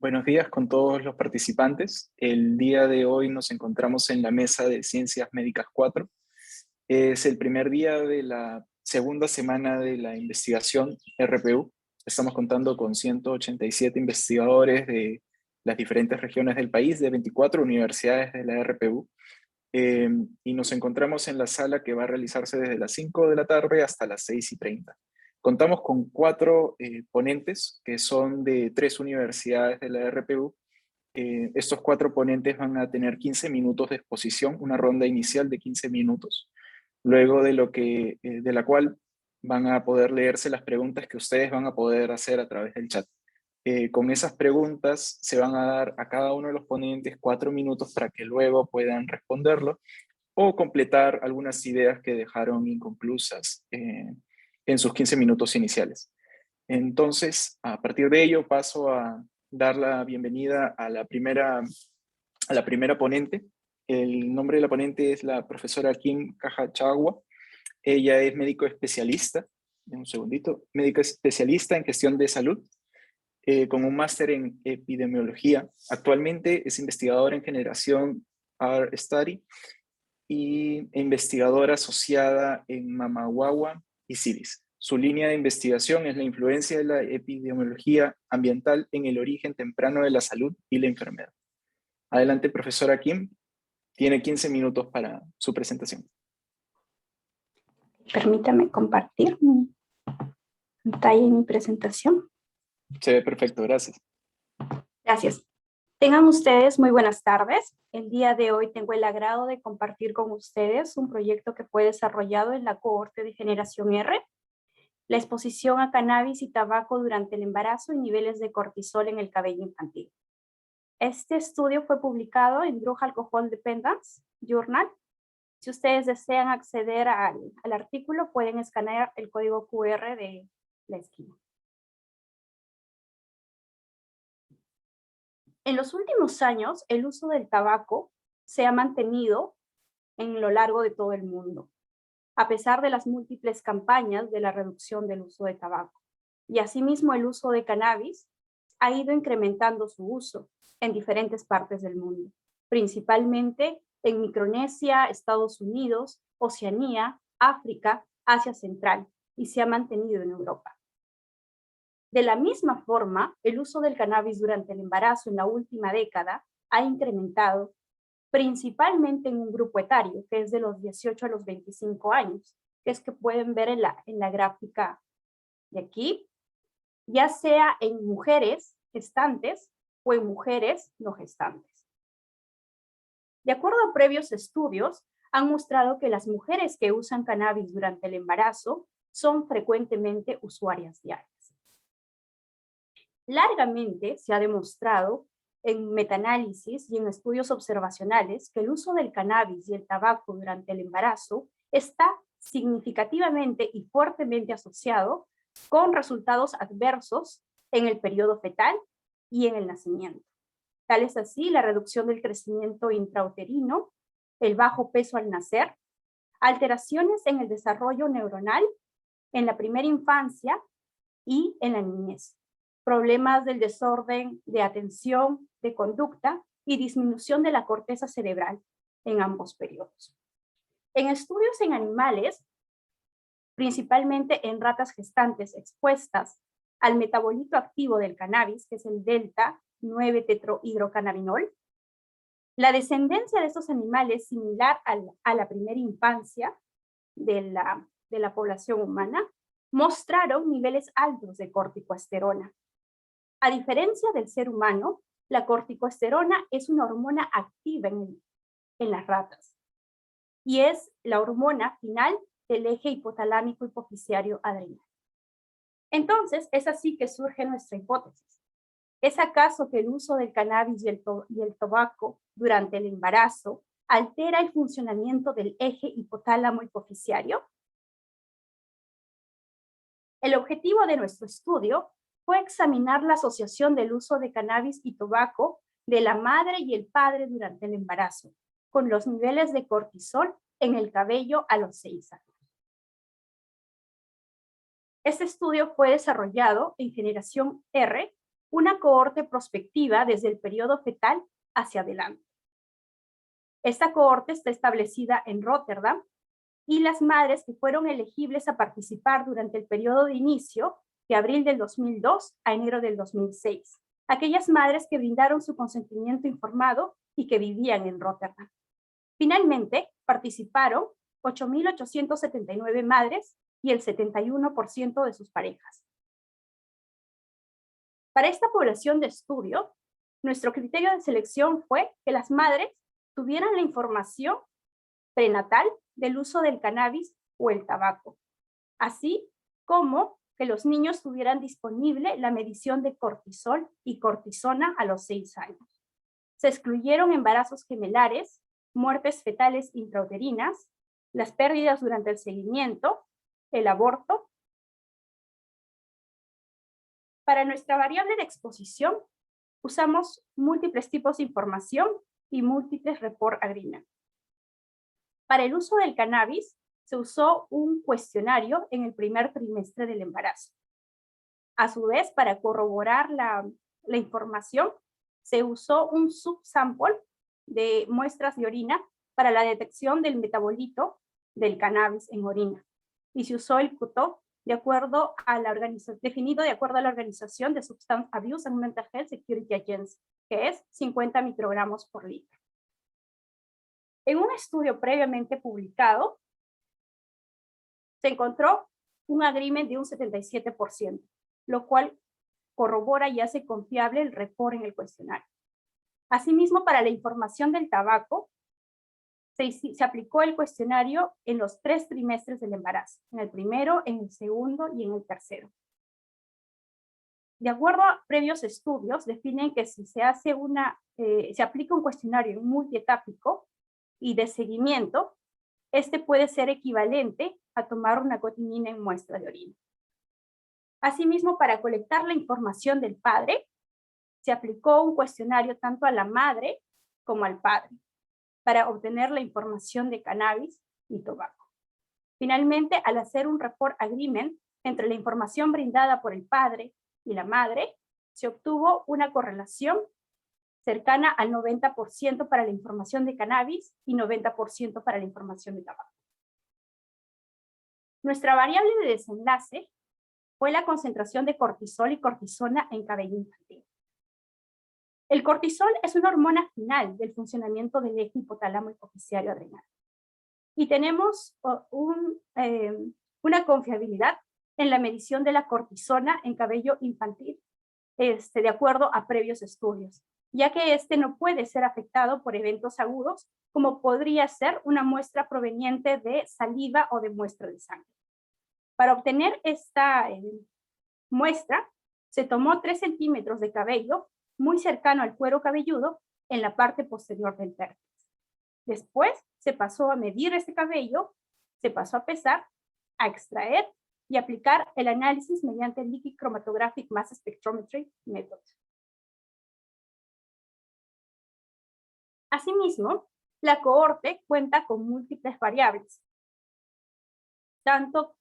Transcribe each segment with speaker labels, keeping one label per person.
Speaker 1: Buenos días con todos los participantes. El día de hoy nos encontramos en la mesa de Ciencias Médicas 4. Es el primer día de la segunda semana de la investigación RPU. Estamos contando con 187 investigadores de las diferentes regiones del país, de 24 universidades de la RPU. Y nos encontramos en la sala que va a realizarse desde las 5 de la tarde hasta las 6:30. Contamos con 4 ponentes que son de 3 universidades de la RPU. Estos 4 ponentes van a tener 15 minutos de exposición, una ronda inicial de 15 minutos, luego de la cual van a poder leerse las preguntas que ustedes van a poder hacer a través del chat. Con esas preguntas se van a dar a cada uno de los ponentes 4 minutos para que luego puedan responderlo o completar algunas ideas que dejaron inconclusas en sus 15 minutos iniciales. Entonces, a partir de ello paso a dar la bienvenida a la primera ponente. El nombre de la ponente es la profesora Kim Cajachagua. Ella es médico especialista, un segundito, médico especialista en gestión de salud, con un máster en epidemiología. Actualmente es investigadora en generación R-Study y investigadora asociada en Mamaguagua y CIDIS. Su línea de investigación es la influencia de la epidemiología ambiental en el origen temprano de la salud y la enfermedad. Adelante, profesora Kim. Tiene 15 minutos para su presentación.
Speaker 2: Permítame compartir mi pantalla y mi presentación.
Speaker 1: Se ve perfecto, gracias.
Speaker 2: Gracias. Tengan ustedes muy buenas tardes. El día de hoy tengo el agrado de compartir con ustedes un proyecto que fue desarrollado en la cohorte de Generación R, la exposición a cannabis y tabaco durante el embarazo y niveles de cortisol en el cabello infantil. Este estudio fue publicado en Drug Alcohol Dependence Journal. Si ustedes desean acceder al artículo, pueden escanear el código QR de la esquina. En los últimos años, el uso del tabaco se ha mantenido en lo largo de todo el mundo, a pesar de las múltiples campañas de la reducción del uso de tabaco. Y asimismo, el uso de cannabis ha ido incrementando su uso en diferentes partes del mundo, principalmente en Micronesia, Estados Unidos, Oceanía, África, Asia Central, y se ha mantenido en Europa. De la misma forma, el uso del cannabis durante el embarazo en la última década ha incrementado, principalmente en un grupo etario, que es de los 18 a los 25 años, que es que pueden ver en la gráfica de aquí, ya sea en mujeres gestantes o en mujeres no gestantes. De acuerdo a previos estudios, han mostrado que las mujeres que usan cannabis durante el embarazo son frecuentemente usuarias diarias. Largamente se ha demostrado en metaanálisis y en estudios observacionales que el uso del cannabis y el tabaco durante el embarazo está significativamente y fuertemente asociado con resultados adversos en el periodo fetal y en el nacimiento. Tal es así la reducción del crecimiento intrauterino, el bajo peso al nacer, alteraciones en el desarrollo neuronal en la primera infancia y en la niñez, problemas del desorden de atención, de conducta y disminución de la corteza cerebral en ambos periodos. En estudios en animales, principalmente en ratas gestantes expuestas al metabolito activo del cannabis, que es el delta 9-tetrohidrocannabinol, la descendencia de estos animales similar a la primera infancia de la población humana mostraron niveles altos de corticosterona. A diferencia del ser humano, la corticosterona es una hormona activa en las ratas y es la hormona final del eje hipotalámico hipofisiario adrenal. Entonces, es así que surge nuestra hipótesis. ¿Es acaso que el uso del cannabis y el tabaco durante el embarazo altera el funcionamiento del eje hipotálamo hipofisiario? El objetivo de nuestro estudio fue examinar la asociación del uso de cannabis y tabaco de la madre y el padre durante el embarazo, con los niveles de cortisol en el cabello a los 6 años. Este estudio fue desarrollado en Generación R una cohorte prospectiva desde el periodo fetal hacia adelante. Esta cohorte está establecida en Rotterdam y las madres que fueron elegibles a participar durante el periodo de inicio de abril del 2002 a enero del 2006. Aquellas madres que brindaron su consentimiento informado y que vivían en Rotterdam. Finalmente, participaron 8.879 madres y el 71% de sus parejas. Para esta población de estudio, nuestro criterio de selección fue que las madres tuvieran la información prenatal del uso del cannabis o el tabaco, así como que los niños tuvieran disponible la medición de cortisol y cortisona a los 6 años. Se excluyeron embarazos gemelares, muertes fetales intrauterinas, las pérdidas durante el seguimiento, el aborto. Para nuestra variable de exposición, usamos múltiples tipos de información y múltiples report agreements. Para el uso del cannabis, se usó un cuestionario en el primer trimestre del embarazo. A su vez, para corroborar la información, se usó un subsample de muestras de orina para la detección del metabolito del cannabis en orina. Y se usó el cutoff de acuerdo a la definido de acuerdo a la Organización de Substance Abuse and Mental Health Security Agency, que es 50 microgramos por litro. En un estudio previamente publicado, se encontró un agreement de un 77%, lo cual corrobora y hace confiable el report en el cuestionario. Asimismo, para la información del tabaco, se aplicó el cuestionario en los 3 trimestres del embarazo, en el primero, en el segundo y en el tercero. De acuerdo a previos estudios, definen que si se aplica un cuestionario multietápico y de seguimiento, este puede ser equivalente a tomar una nicotinina en muestra de orina. Asimismo, para colectar la información del padre, se aplicó un cuestionario tanto a la madre como al padre, para obtener la información de cannabis y tabaco. Finalmente, al hacer un report agreement entre la información brindada por el padre y la madre, se obtuvo una correlación cercana al 90% para la información de cannabis y 90% para la información de tabaco. Nuestra variable de desenlace fue la concentración de cortisol y cortisona en cabello infantil. El cortisol es una hormona final del funcionamiento del eje hipotálamo hipofisiario adrenal. Y tenemos una confiabilidad en la medición de la cortisona en cabello infantil, de acuerdo a previos estudios, ya que este no puede ser afectado por eventos agudos, como podría ser una muestra proveniente de saliva o de muestra de sangre. Para obtener esta muestra, se tomó 3 centímetros de cabello muy cercano al cuero cabelludo en la parte posterior del vértex. Después se pasó a medir este cabello, se pasó a pesar, a extraer y aplicar el análisis mediante el Liquid Chromatographic Mass Spectrometry Method. Asimismo, la cohorte cuenta con múltiples variables, tanto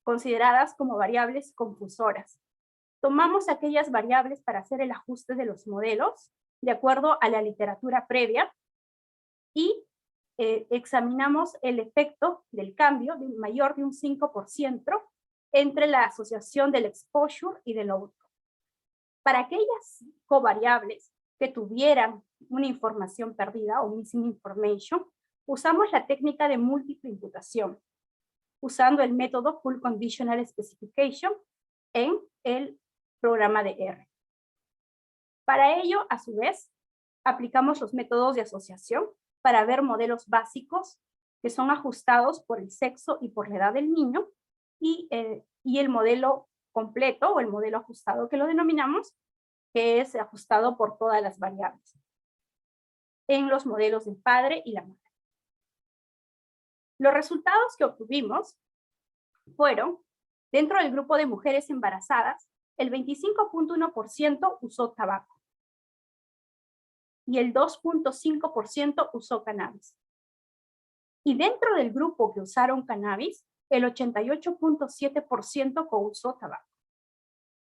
Speaker 2: consideradas como variables confusoras. Tomamos aquellas variables para hacer el ajuste de los modelos de acuerdo a la literatura previa y examinamos el efecto del cambio de mayor de un 5% entre la asociación del exposure y del outcome. Para aquellas covariables que tuvieran una información perdida o missing information, usamos la técnica de múltiple imputación, usando el método Full Conditional Specification en el programa de R. Para ello, a su vez, aplicamos los métodos de asociación para ver modelos básicos que son ajustados por el sexo y por la edad del niño, y el modelo completo o el modelo ajustado que lo denominamos, que es ajustado por todas las variables en los modelos del padre y la madre. Los resultados que obtuvimos fueron, dentro del grupo de mujeres embarazadas, el 25.1% usó tabaco y el 2.5% usó cannabis. Y dentro del grupo que usaron cannabis, el 88.7% cousó tabaco.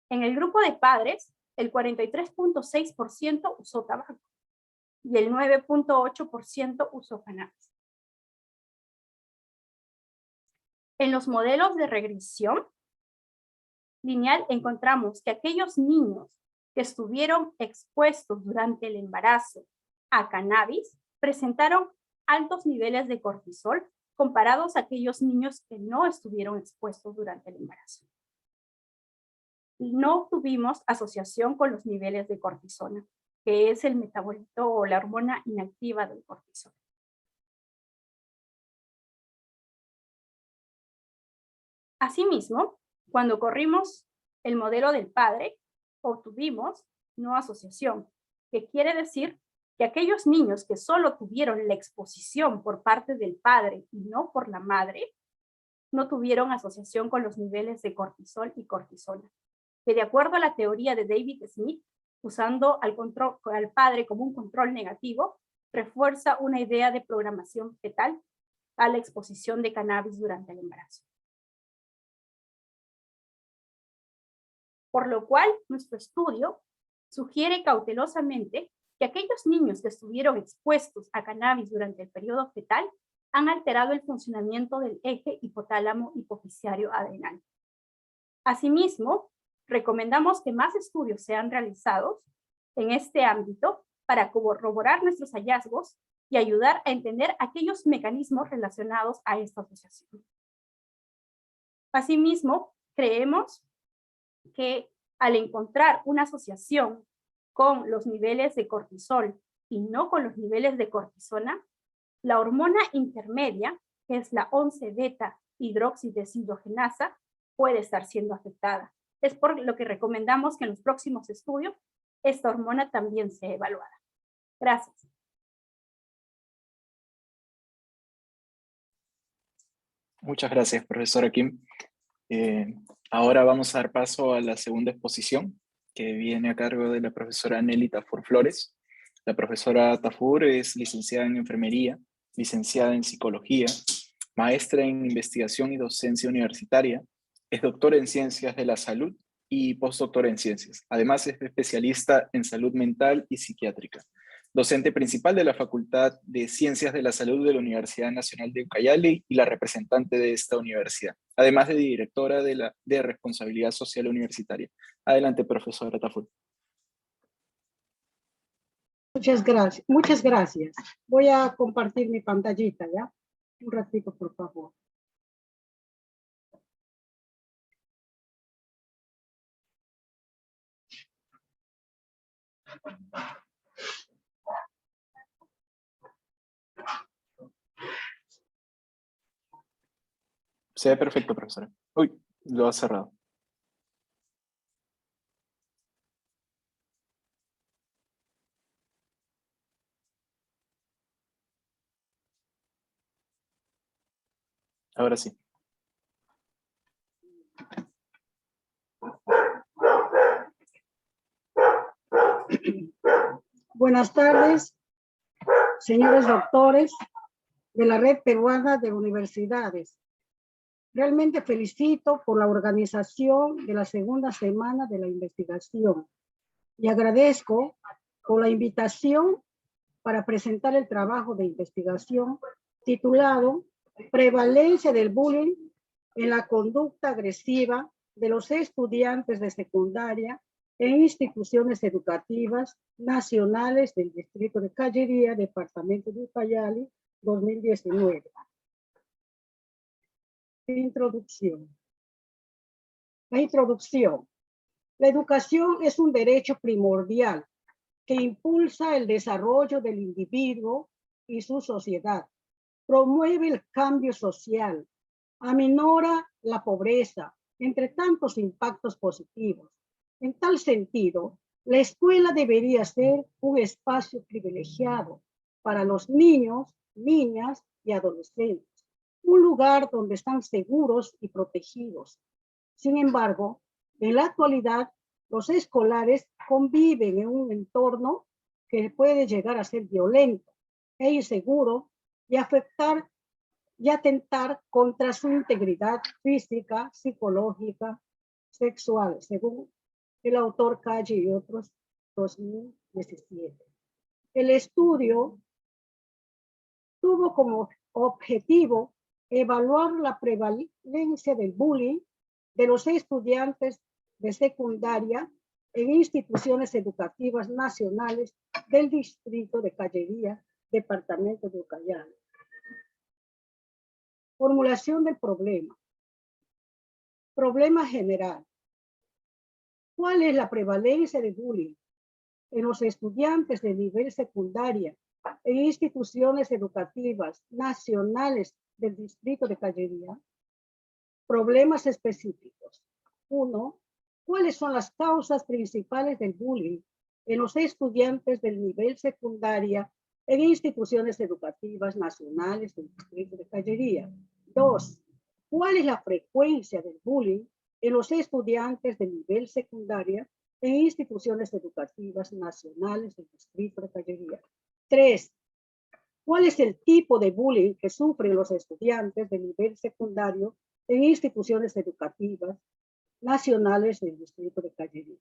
Speaker 2: En el grupo de padres, el 43.6% usó tabaco y el 9.8% usó cannabis. En los modelos de regresión lineal encontramos que aquellos niños que estuvieron expuestos durante el embarazo a cannabis presentaron altos niveles de cortisol comparados a aquellos niños que no estuvieron expuestos durante el embarazo. No tuvimos asociación con los niveles de cortisona, que es el metabolito o la hormona inactiva del cortisol. Asimismo, cuando corrimos el modelo del padre, obtuvimos no asociación, que quiere decir que aquellos niños que solo tuvieron la exposición por parte del padre y no por la madre, no tuvieron asociación con los niveles de cortisol y cortisona, que de acuerdo a la teoría de David Smith, usando al padre como un control negativo, refuerza una idea de programación fetal a la exposición de cannabis durante el embarazo. Por lo cual, nuestro estudio sugiere cautelosamente que aquellos niños que estuvieron expuestos a cannabis durante el periodo fetal han alterado el funcionamiento del eje hipotálamo-hipofisiario adrenal. Asimismo, recomendamos que más estudios sean realizados en este ámbito para corroborar nuestros hallazgos y ayudar a entender aquellos mecanismos relacionados a esta asociación. Asimismo, creemos que al encontrar una asociación con los niveles de cortisol y no con los niveles de cortisona, la hormona intermedia, que es la 11-beta hidroxideshidrogenasa, puede estar siendo afectada. Es por lo que recomendamos que en los próximos estudios esta hormona también sea evaluada. Gracias.
Speaker 1: Muchas gracias, profesora Kim. Ahora vamos a dar paso a la segunda exposición, que viene a cargo de la profesora Nelly Tafur Flores. La profesora Tafur es licenciada en enfermería, licenciada en psicología, maestra en investigación y docencia universitaria, es doctora en ciencias de la salud y postdoctora en ciencias. Además es especialista en salud mental y psiquiátrica. Docente principal de la Facultad de Ciencias de la Salud de la Universidad Nacional de Ucayali y la representante de esta universidad, además de directora de Responsabilidad Social Universitaria. Adelante, profesora Tafur.
Speaker 3: Muchas gracias, muchas gracias. Voy a compartir mi pantallita, ¿ya? Un ratito, por favor.
Speaker 1: Se ve perfecto, profesora. Uy, lo ha cerrado. Ahora sí.
Speaker 3: Buenas tardes, señores doctores de la Red Peruana de Universidades. Realmente felicito por la organización de la segunda semana de la investigación y agradezco por la invitación para presentar el trabajo de investigación titulado Prevalencia del bullying en la conducta agresiva de los estudiantes de secundaria en instituciones educativas nacionales del distrito de Callería, departamento de Ucayali, 2019. Introducción. La introducción. La educación es un derecho primordial que impulsa el desarrollo del individuo y su sociedad, promueve el cambio social, aminora la pobreza, entre tantos impactos positivos. En tal sentido, la escuela debería ser un espacio privilegiado para los niños, niñas y adolescentes, un lugar donde están seguros y protegidos. Sin embargo, en la actualidad, los escolares conviven en un entorno que puede llegar a ser violento e inseguro y afectar y atentar contra su integridad física, psicológica, sexual, según El autor Calle y otros, 2017. El estudio tuvo como objetivo evaluar la prevalencia del bullying de los estudiantes de secundaria en instituciones educativas nacionales del distrito de Callería, departamento de Ucayali. Formulación del problema. Problema general. ¿Cuál es la prevalencia de bullying en los estudiantes de nivel secundaria en instituciones educativas nacionales del distrito de Callería? Problemas específicos. 1. ¿Cuáles son las causas principales del bullying en los estudiantes del nivel secundaria en instituciones educativas nacionales del distrito de Callería? 2. ¿Cuál es la frecuencia del bullying en los estudiantes de nivel secundaria en instituciones educativas nacionales del distrito de Callería? 3. ¿Cuál es el tipo de bullying que sufren los estudiantes de nivel secundario en instituciones educativas nacionales del distrito de Callería?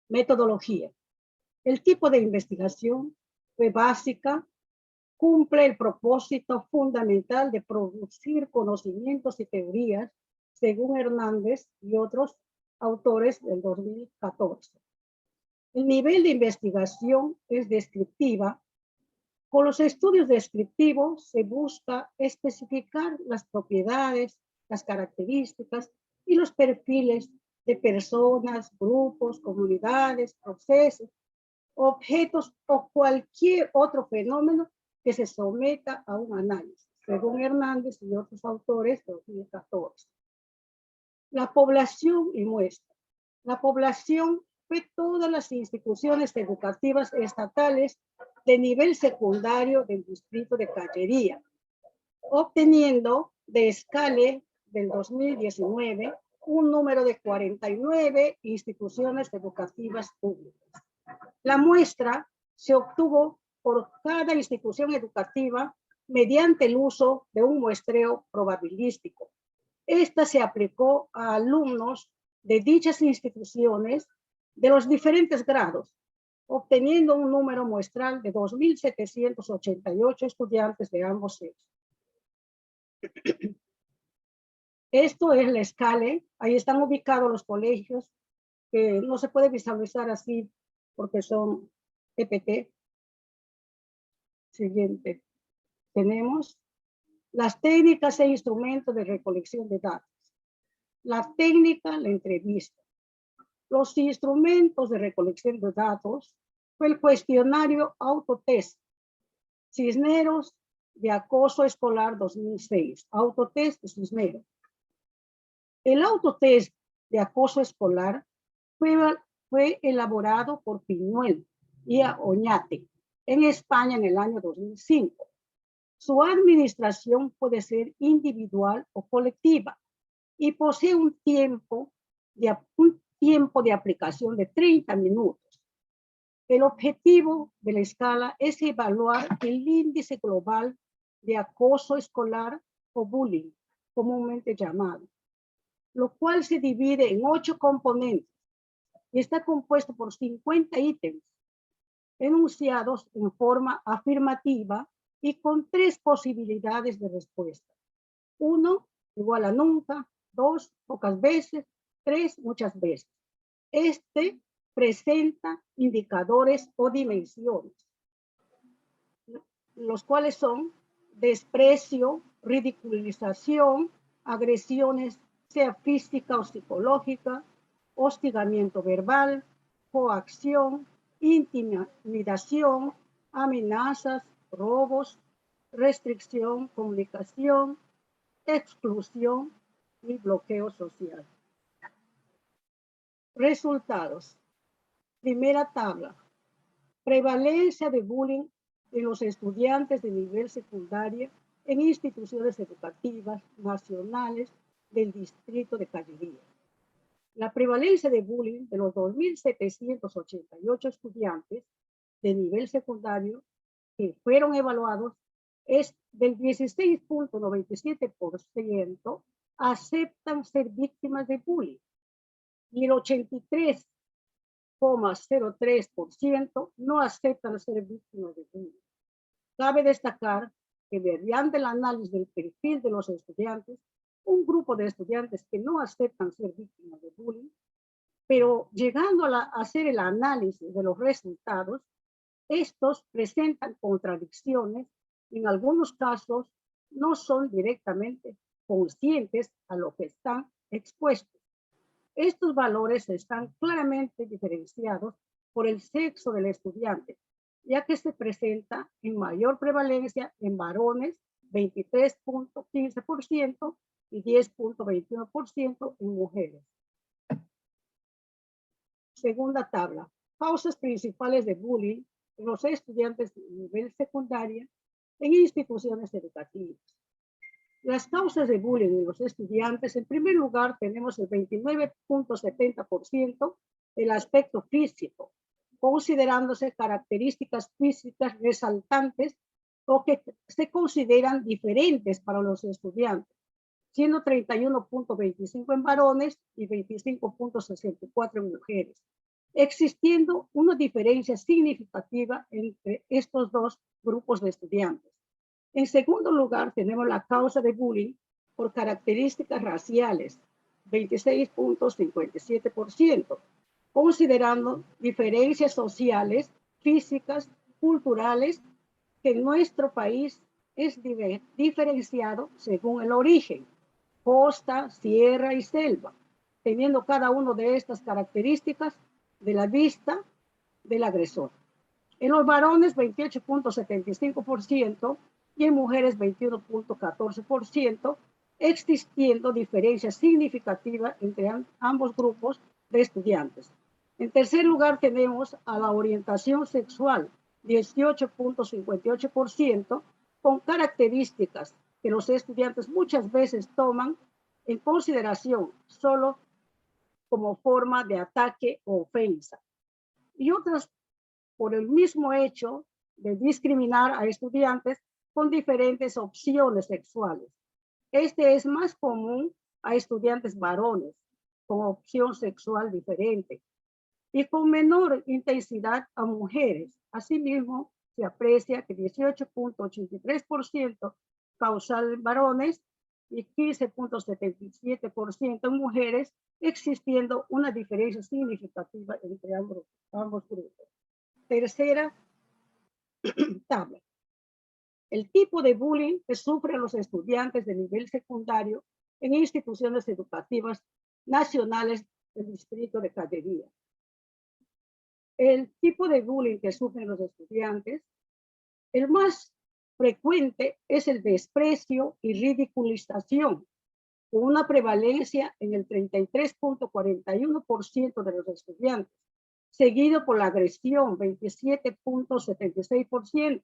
Speaker 3: Metodología. El tipo de investigación fue básica, cumple el propósito fundamental de producir conocimientos y teorías, según Hernández y otros autores del 2014. El nivel de investigación es descriptiva. Con los estudios descriptivos se busca especificar las propiedades, las características y los perfiles de personas, grupos, comunidades, procesos, objetos o cualquier otro fenómeno que se someta a un análisis, según Hernández y otros autores de 2014. La población y muestra. La población fue todas las instituciones educativas estatales de nivel secundario del distrito de Callería, obteniendo de escala del 2019 un número de 49 instituciones educativas públicas. La muestra se obtuvo por cada institución educativa mediante el uso de un muestreo probabilístico. Esta se aplicó a alumnos de dichas instituciones de los diferentes grados, obteniendo un número muestral de 2.788 estudiantes de ambos sexos. Esto es la escala. Ahí están ubicados los colegios, que no se puede visualizar así porque son EPT. Siguiente. Tenemos las técnicas e instrumentos de recolección de datos. La técnica, la entrevista. Los instrumentos de recolección de datos fue el cuestionario autotest Cisneros de acoso escolar 2006. Autotest de Cisneros. El autotest de acoso escolar fue elaborado por Piñuel y Oñate en España en el año 2005. Su administración puede ser individual o colectiva y posee un tiempo de aplicación de 30 minutos. El objetivo de la escala es evaluar el índice global de acoso escolar o bullying, comúnmente llamado, lo cual se divide en 8 componentes y está compuesto por 50 ítems enunciados en forma afirmativa y con 3 posibilidades de respuesta. 1, igual a nunca. 2, pocas veces. 3, muchas veces. Este presenta indicadores o dimensiones, los cuales son desprecio, ridiculización, agresiones, sea física o psicológica, hostigamiento verbal, coacción, intimidación, amenazas, robos, restricción, comunicación, exclusión y bloqueo social. Resultados. Primera tabla. Prevalencia de bullying en los estudiantes de nivel secundario en instituciones educativas nacionales del distrito de Callería. La prevalencia de bullying de los 2.788 estudiantes de nivel secundario que fueron evaluados es del 16.97% aceptan ser víctimas de bullying y el 83,03% no aceptan ser víctimas de bullying. Cabe destacar que mediante el análisis del perfil de los estudiantes, un grupo de estudiantes que no aceptan ser víctimas de bullying, pero llegando a hacer el análisis de los resultados, estos presentan contradicciones y en algunos casos no son directamente conscientes a lo que están expuestos. Estos valores están claramente diferenciados por el sexo del estudiante, ya que se presenta en mayor prevalencia en varones, 23,15% y 10,21% en mujeres. Segunda tabla. Causas principales de bullying en los estudiantes de nivel secundario en instituciones educativas. Las causas de bullying en los estudiantes, en primer lugar, tenemos el 29,70% el aspecto físico, considerándose características físicas resaltantes o que se consideran diferentes para los estudiantes, siendo 31,25 en varones y 25,64 en mujeres, existiendo una diferencia significativa entre estos dos grupos de estudiantes. En segundo lugar, tenemos la causa de bullying por características raciales, 26,57%, considerando diferencias sociales, físicas, culturales, que en nuestro país es diferenciado según el origen, costa, sierra y selva, teniendo cada una de estas características de la vista del agresor. En los varones 28,75% y en mujeres 21,14%, existiendo diferencias significativas entre ambos grupos de estudiantes. En tercer lugar tenemos a la orientación sexual, 18,58%, con características que los estudiantes muchas veces toman en consideración solo como forma de ataque o ofensa, y otras por el mismo hecho de discriminar a estudiantes con diferentes opciones sexuales. Este es más común a estudiantes varones con opción sexual diferente y con menor intensidad a mujeres. Asimismo, se aprecia que 18,83% causal en varones y 15,77% en mujeres, existiendo una diferencia significativa entre ambos grupos. Tercera tabla. El tipo de bullying que sufren los estudiantes de nivel secundario en instituciones educativas nacionales del Distrito de Caldería. El tipo de bullying que sufren los estudiantes, el más frecuente es el desprecio y ridiculización, con una prevalencia en el 33,41% de los estudiantes, seguido por la agresión, 27,76%,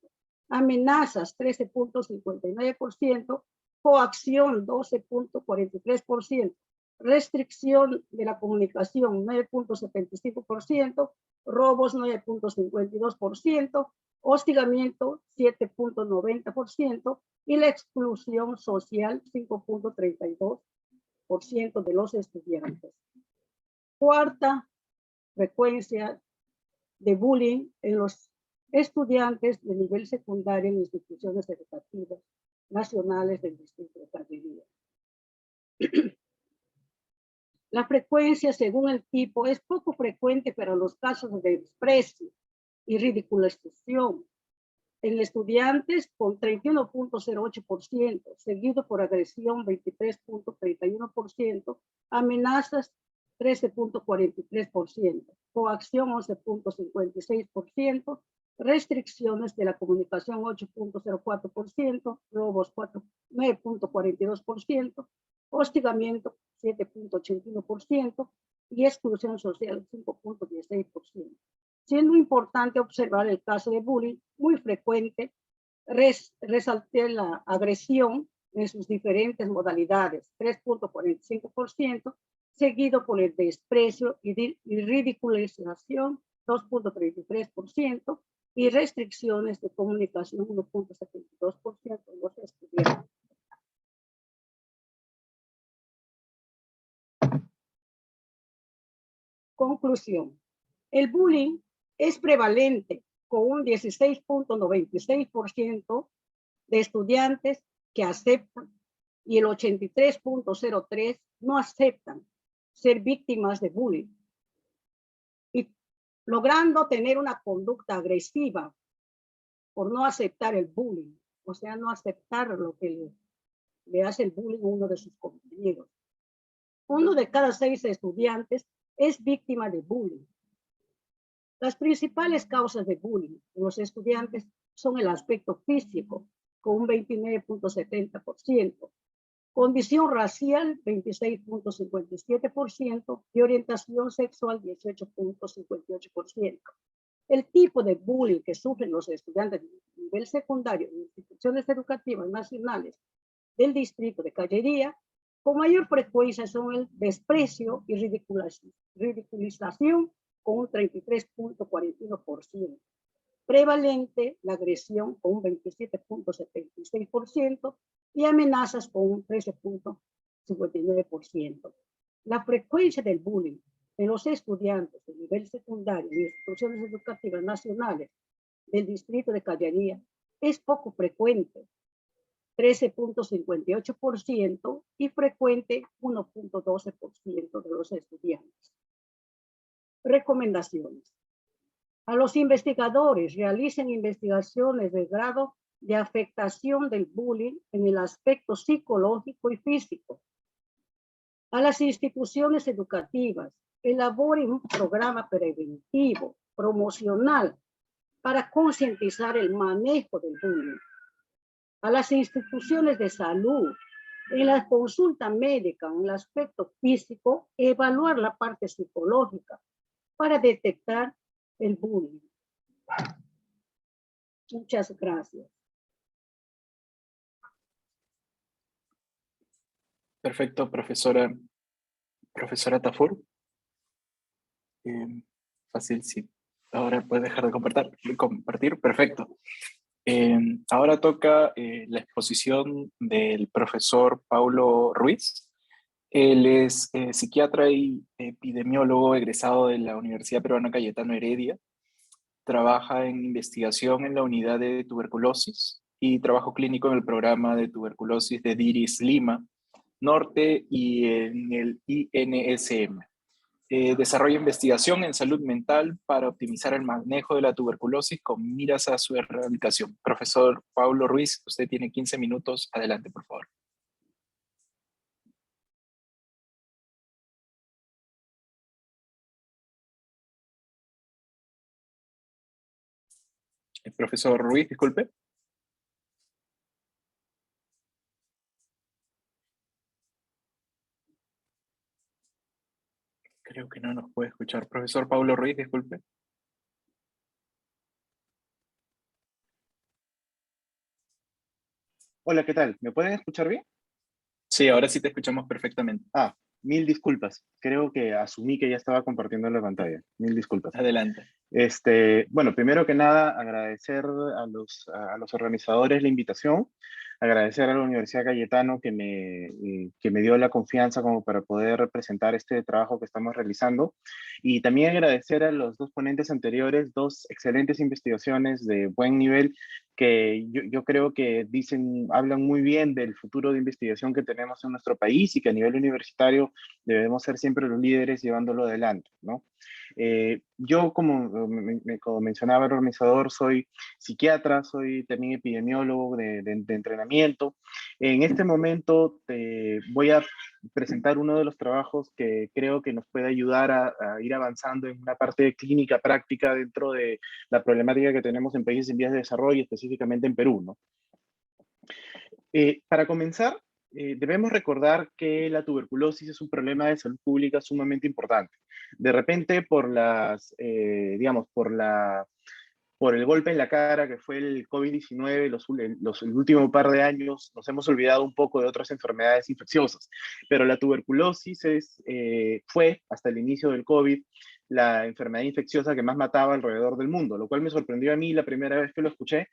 Speaker 3: amenazas, 13,59%, coacción, 12,43%, restricción de la comunicación, 9,75%, robos, 9,52%, hostigamiento, 7,90%, y la exclusión social, 5,32% de los estudiantes. Cuarta frecuencia de bullying en los estudiantes de nivel secundario en instituciones educativas nacionales del Distrito de Caldería. La frecuencia, según el tipo, es poco frecuente para los casos de desprecio y ridiculización en estudiantes con 31,08%, seguido por agresión 23,31%, amenazas 13,43%, coacción 11,56%, restricciones de la comunicación 8,04%, robos 9,42%, hostigamiento 7,81% y exclusión social 5,16%. Siendo importante observar el caso de bullying muy frecuente, resalté la agresión en sus diferentes modalidades, 3,45%, seguido por el desprecio y ridiculización, 2,33%, y restricciones de comunicación, 1,72% de los estudiantes. Conclusión. El bullying es prevalente con un 16.96% de estudiantes que aceptan y el 83.03% no aceptan ser víctimas de bullying, y logrando tener una conducta agresiva por no aceptar el bullying, o sea, no aceptar lo que le hace el bullying a uno de sus compañeros. 1 de cada 6 estudiantes es víctima de bullying. Las principales causas de bullying en los estudiantes son el aspecto físico, con un 29.70%, condición racial, 26.57%, y orientación sexual, 18.58%. El tipo de bullying que sufren los estudiantes de nivel secundario en instituciones educativas nacionales del distrito de Callería, con mayor frecuencia son el desprecio y ridiculización, con un 33.41%. Prevalente la agresión, con un 27.76%, y amenazas, con un 13.59%. La frecuencia del bullying de los estudiantes de nivel secundario y instituciones educativas nacionales del distrito de Callería es poco frecuente, 13.58%, y frecuente, 1.12% de los estudiantes. Recomendaciones. A los investigadores realicen investigaciones de grado de afectación del bullying en el aspecto psicológico y físico. A las instituciones educativas elaboren un programa preventivo, promocional, para concientizar el manejo del bullying. A las instituciones de salud, en la consulta médica, en el aspecto físico, evaluar la parte psicológica para detectar el bullying. Muchas gracias.
Speaker 1: Perfecto, profesora Tafur. Fácil, sí. Ahora puedes dejar de compartir. Perfecto. Ahora toca la exposición del profesor Paulo Ruiz. Él es psiquiatra y epidemiólogo egresado de la Universidad Peruana Cayetano Heredia. Trabaja en investigación en la unidad de tuberculosis y trabajo clínico en el programa de tuberculosis de DIRIS Lima Norte y en el INSM. Desarrolla investigación en salud mental para optimizar el manejo de la tuberculosis con miras a su erradicación. Profesor Paulo Ruiz, usted tiene 15 minutos. Adelante, por favor. El profesor Ruiz, disculpe. Creo que no nos puede escuchar. Profesor Paulo Ruiz, disculpe.
Speaker 4: Hola, ¿qué tal? ¿Me pueden escuchar bien?
Speaker 1: Sí, ahora sí te escuchamos perfectamente.
Speaker 4: Mil disculpas. Creo que asumí que ya estaba compartiendo la pantalla. Mil disculpas.
Speaker 1: Adelante.
Speaker 4: Bueno, primero que nada, agradecer a los organizadores la invitación, agradecer a la Universidad Cayetano que me dio la confianza como para poder presentar este trabajo que estamos realizando, y también agradecer a los dos ponentes anteriores, dos excelentes investigaciones de buen nivel que yo creo que hablan muy bien del futuro de investigación que tenemos en nuestro país y que a nivel universitario debemos ser siempre los líderes llevándolo adelante, ¿no? Yo, como mencionaba el organizador, soy psiquiatra, soy también epidemiólogo de entrenamiento. En este momento voy a presentar uno de los trabajos que creo que nos puede ayudar a ir avanzando en una parte de clínica práctica dentro de la problemática que tenemos en países en vías de desarrollo, específicamente en Perú, ¿no? Para comenzar, debemos recordar que la tuberculosis es un problema de salud pública sumamente importante. De repente, por el golpe en la cara que fue el COVID-19, el último par de años nos hemos olvidado un poco de otras enfermedades infecciosas, pero la tuberculosis fue, hasta el inicio del COVID, la enfermedad infecciosa que más mataba alrededor del mundo, lo cual me sorprendió a mí la primera vez que lo escuché,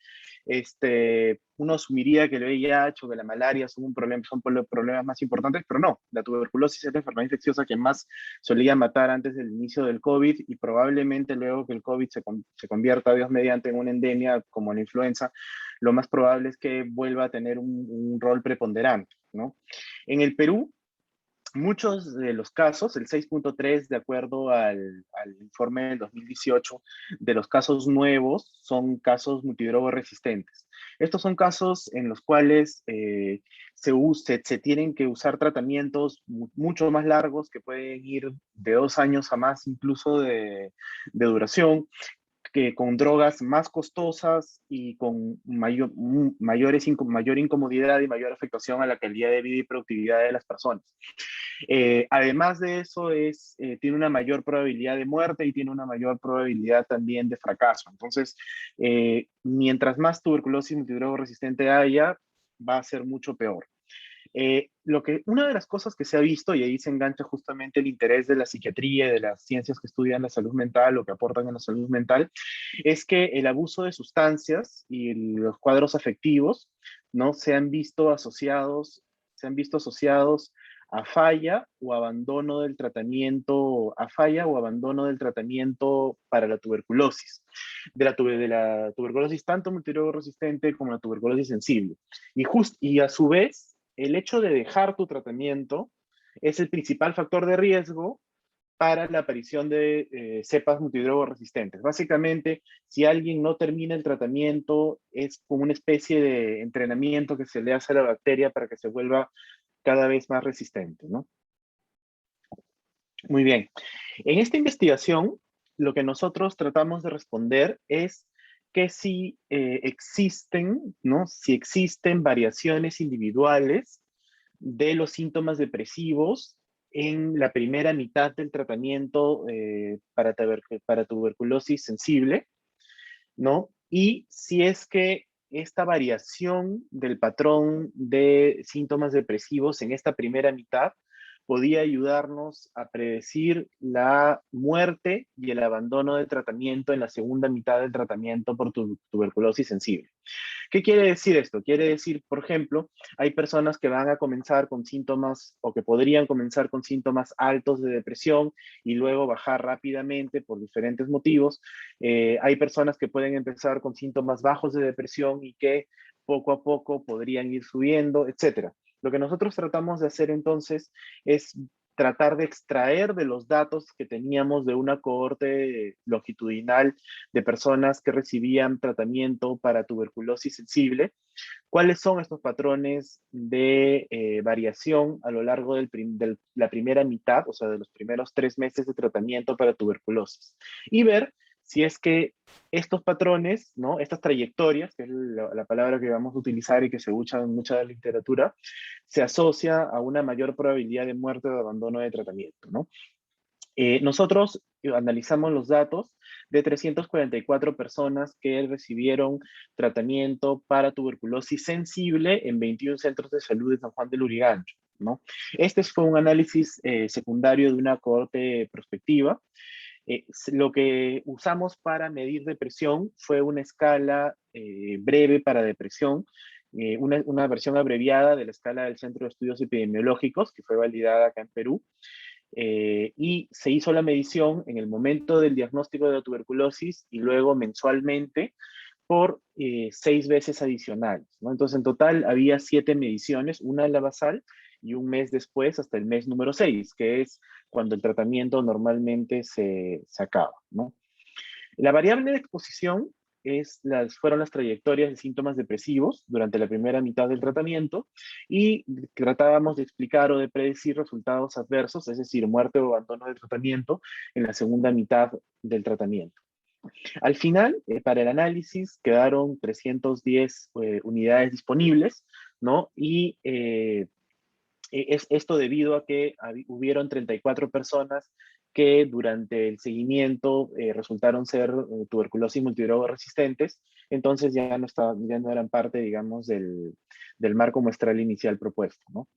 Speaker 4: uno asumiría que el VIH o que la malaria son los problemas más importantes, pero no, la tuberculosis es la enfermedad infecciosa que más solía matar antes del inicio del COVID, y probablemente luego que el COVID se convierta, Dios mediante, en una endemia como la influenza, lo más probable es que vuelva a tener un rol preponderante, ¿no? En el Perú, muchos de los casos, el 6.3 de acuerdo al informe del 2018, de los casos nuevos son casos multidrogo resistentes. Estos son casos en los cuales se tienen que usar tratamientos mucho más largos, que pueden ir de 2 años a más incluso de duración, que con drogas más costosas y con mayor incomodidad y mayor afectación a la calidad de vida y productividad de las personas. Además de eso, tiene una mayor probabilidad de muerte y tiene una mayor probabilidad también de fracaso. Entonces, mientras más tuberculosis multidrogo resistente haya, va a ser mucho peor. Una de las cosas que se ha visto, y ahí se engancha justamente el interés de la psiquiatría y de las ciencias que estudian la salud mental o que aportan a la salud mental, es que el abuso de sustancias y los cuadros afectivos, ¿no? se han visto asociados a falla o abandono del tratamiento, para la tuberculosis, de la tuberculosis tanto multidrogo resistente como la tuberculosis sensible. Y a su vez, el hecho de dejar tu tratamiento es el principal factor de riesgo para la aparición de cepas multidrogo resistentes. Básicamente, si alguien no termina el tratamiento, es como una especie de entrenamiento que se le hace a la bacteria para que se vuelva cada vez más resistente, ¿no? Muy bien. En esta investigación, lo que nosotros tratamos de responder es que si existen, ¿no? Si existen variaciones individuales de los síntomas depresivos en la primera mitad del tratamiento para tuberculosis sensible, ¿no? Y si es que esta variación del patrón de síntomas depresivos en esta primera mitad podía ayudarnos a predecir la muerte y el abandono de tratamiento en la segunda mitad del tratamiento por tuberculosis sensible. ¿Qué quiere decir esto? Quiere decir, por ejemplo, hay personas que van a comenzar con síntomas o que podrían comenzar con síntomas altos de depresión y luego bajar rápidamente por diferentes motivos. Hay personas que pueden empezar con síntomas bajos de depresión y que poco a poco podrían ir subiendo, etc. Lo que nosotros tratamos de hacer entonces es tratar de extraer de los datos que teníamos de una cohorte longitudinal de personas que recibían tratamiento para tuberculosis sensible, cuáles son estos patrones de variación a lo largo de la primera mitad, o sea, de los primeros 3 meses de tratamiento para tuberculosis, y ver si es que estos patrones, ¿no? Estas trayectorias, que es la palabra que vamos a utilizar y que se usa en mucha de la literatura, se asocia a una mayor probabilidad de muerte o de abandono de tratamiento, ¿no? Nosotros analizamos los datos de 344 personas que recibieron tratamiento para tuberculosis sensible en 21 centros de salud de San Juan del Lurigancho, ¿no? Este fue un análisis secundario de una cohorte prospectiva. Lo que usamos para medir depresión fue una escala breve para depresión, una versión abreviada de la escala del Centro de Estudios Epidemiológicos, que fue validada acá en Perú, y se hizo la medición en el momento del diagnóstico de la tuberculosis y luego mensualmente por 6 veces adicionales, ¿no? Entonces, en total había 7 mediciones, una en la basal y un mes después hasta el mes número 6, que es cuando el tratamiento normalmente se acaba, ¿no? La variable de exposición fueron las trayectorias de síntomas depresivos durante la primera mitad del tratamiento, y tratábamos de explicar o de predecir resultados adversos, es decir, muerte o abandono del tratamiento en la segunda mitad del tratamiento. Al final, para el análisis, quedaron 310 unidades disponibles, ¿no? Y es esto debido a que hubieron 34 personas que durante el seguimiento resultaron ser tuberculosis multidrogo resistentes, entonces ya no eran parte, digamos, del marco muestral inicial propuesto, ¿no?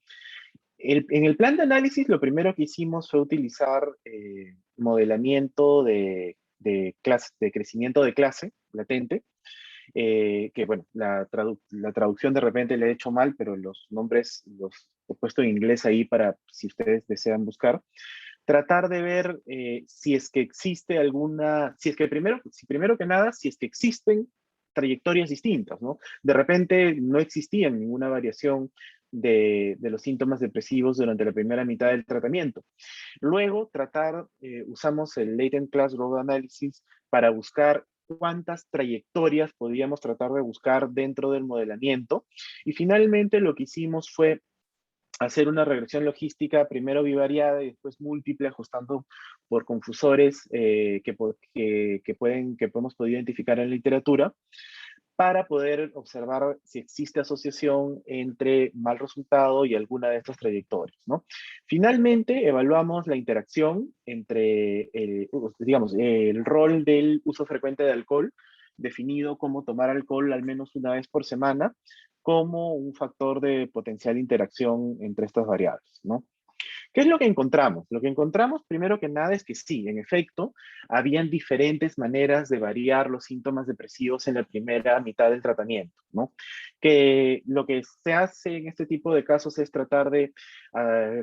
Speaker 4: En el plan de análisis, lo primero que hicimos fue utilizar modelamiento de crecimiento de clase latente, que bueno, la traducción de repente le he hecho mal, pero los nombres los he puesto en inglés ahí para si ustedes desean buscar. Tratar de ver si es que existe alguna, primero que nada, si es que existen trayectorias distintas, ¿no? De repente no existía ninguna variación de los síntomas depresivos durante la primera mitad del tratamiento. Luego, usamos el Latent Class Growth Analysis para buscar cuántas trayectorias podíamos tratar de buscar dentro del modelamiento. Y finalmente lo que hicimos fue hacer una regresión logística, primero bivariada y después múltiple, ajustando por confusores que hemos podido identificar en la literatura, para poder observar si existe asociación entre mal resultado y alguna de estas trayectorias, ¿no? Finalmente, evaluamos la interacción entre, el rol del uso frecuente de alcohol, definido como tomar alcohol al menos una vez por semana, como un factor de potencial interacción entre estas variables, ¿no? ¿Qué es lo que encontramos? Lo que encontramos primero que nada es que sí, en efecto, habían diferentes maneras de variar los síntomas depresivos en la primera mitad del tratamiento, ¿no? Que lo que se hace en este tipo de casos es tratar de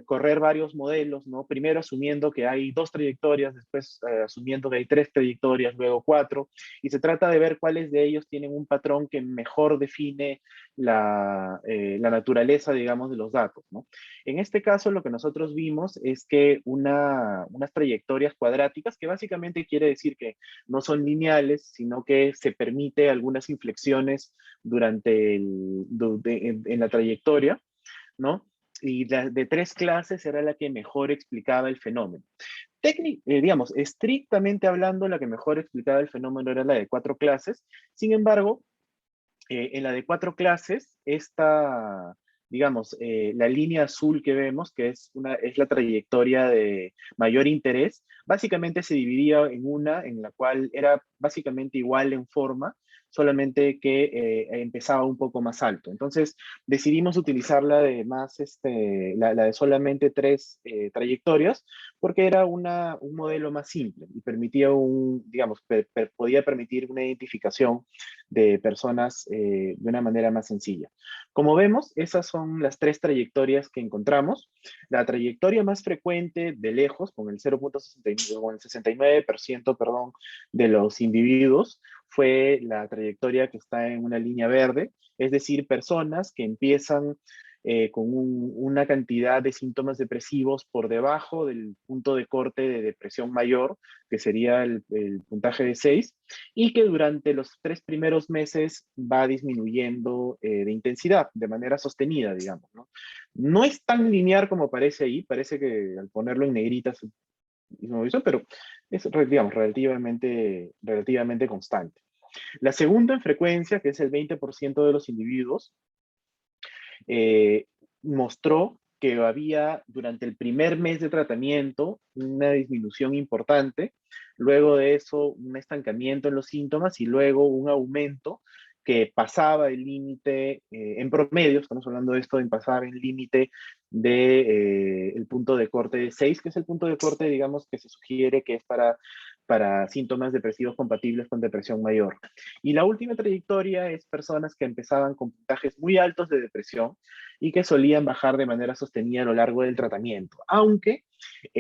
Speaker 4: correr varios modelos, ¿no? Primero asumiendo que hay 2 trayectorias, después asumiendo que hay 3 trayectorias, luego 4, y se trata de ver cuáles de ellos tienen un patrón que mejor define la naturaleza, digamos, de los datos, ¿no? En este caso, lo que nosotros vimos es que unas trayectorias cuadráticas, que básicamente quiere decir que no son lineales, sino que se permite algunas inflexiones en la trayectoria, ¿no? Y de 3 clases era la que mejor explicaba el fenómeno. Estrictamente hablando, la que mejor explicaba el fenómeno era la de 4 clases. Sin embargo, en la de 4 clases, la línea azul que vemos, que es la trayectoria de mayor interés, básicamente se dividía en una en la cual era básicamente igual en forma, solamente que empezaba un poco más alto. Entonces decidimos utilizar la de solamente 3 trayectorias, porque era un modelo más simple y permitía podía permitir una identificación de personas de una manera más sencilla. Como vemos, esas son las 3 trayectorias que encontramos. La trayectoria más frecuente de lejos, con el 0.69, con el 69%, perdón, de los individuos, fue la trayectoria que está en una línea verde, es decir, personas que empiezan con una cantidad de síntomas depresivos por debajo del punto de corte de depresión mayor, que sería el puntaje de 6, y que durante los 3 primeros meses va disminuyendo de intensidad, de manera sostenida, digamos, ¿no? No es tan lineal como parece ahí, parece que al ponerlo en negrita hizo, pero es, digamos, relativamente constante. La segunda en frecuencia, que es el 20% de los individuos, mostró que había durante el primer mes de tratamiento una disminución importante, luego de eso un estancamiento en los síntomas y luego un aumento que pasaba el límite, en promedio, estamos hablando de esto, en pasar el límite de el punto de corte de 6, que es el punto de corte, digamos, que se sugiere que es para síntomas depresivos compatibles con depresión mayor. Y la última trayectoria es personas que empezaban con puntajes muy altos de depresión y que solían bajar de manera sostenida a lo largo del tratamiento, aunque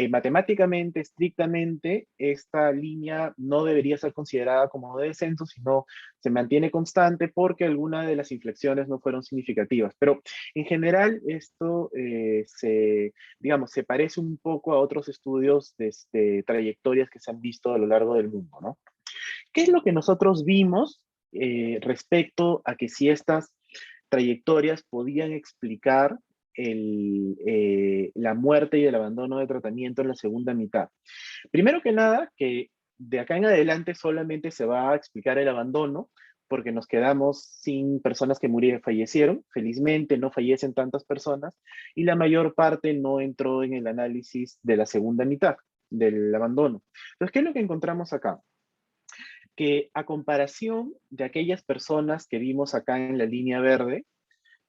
Speaker 4: matemáticamente, estrictamente, esta línea no debería ser considerada como de descenso, sino se mantiene constante porque algunas de las inflexiones no fueron significativas. Pero en general esto se parece un poco a otros estudios de trayectorias que se han visto a lo largo del mundo, ¿no? ¿Qué es lo que nosotros vimos respecto a que si estas trayectorias podían explicar la muerte y el abandono de tratamiento en la segunda mitad? Primero que nada, que de acá en adelante solamente se va a explicar el abandono, porque nos quedamos sin personas que fallecieron. Felizmente no fallecen tantas personas y la mayor parte no entró en el análisis de la segunda mitad del abandono. Entonces, ¿qué es lo que encontramos acá? Que a comparación de aquellas personas que vimos acá en la línea verde,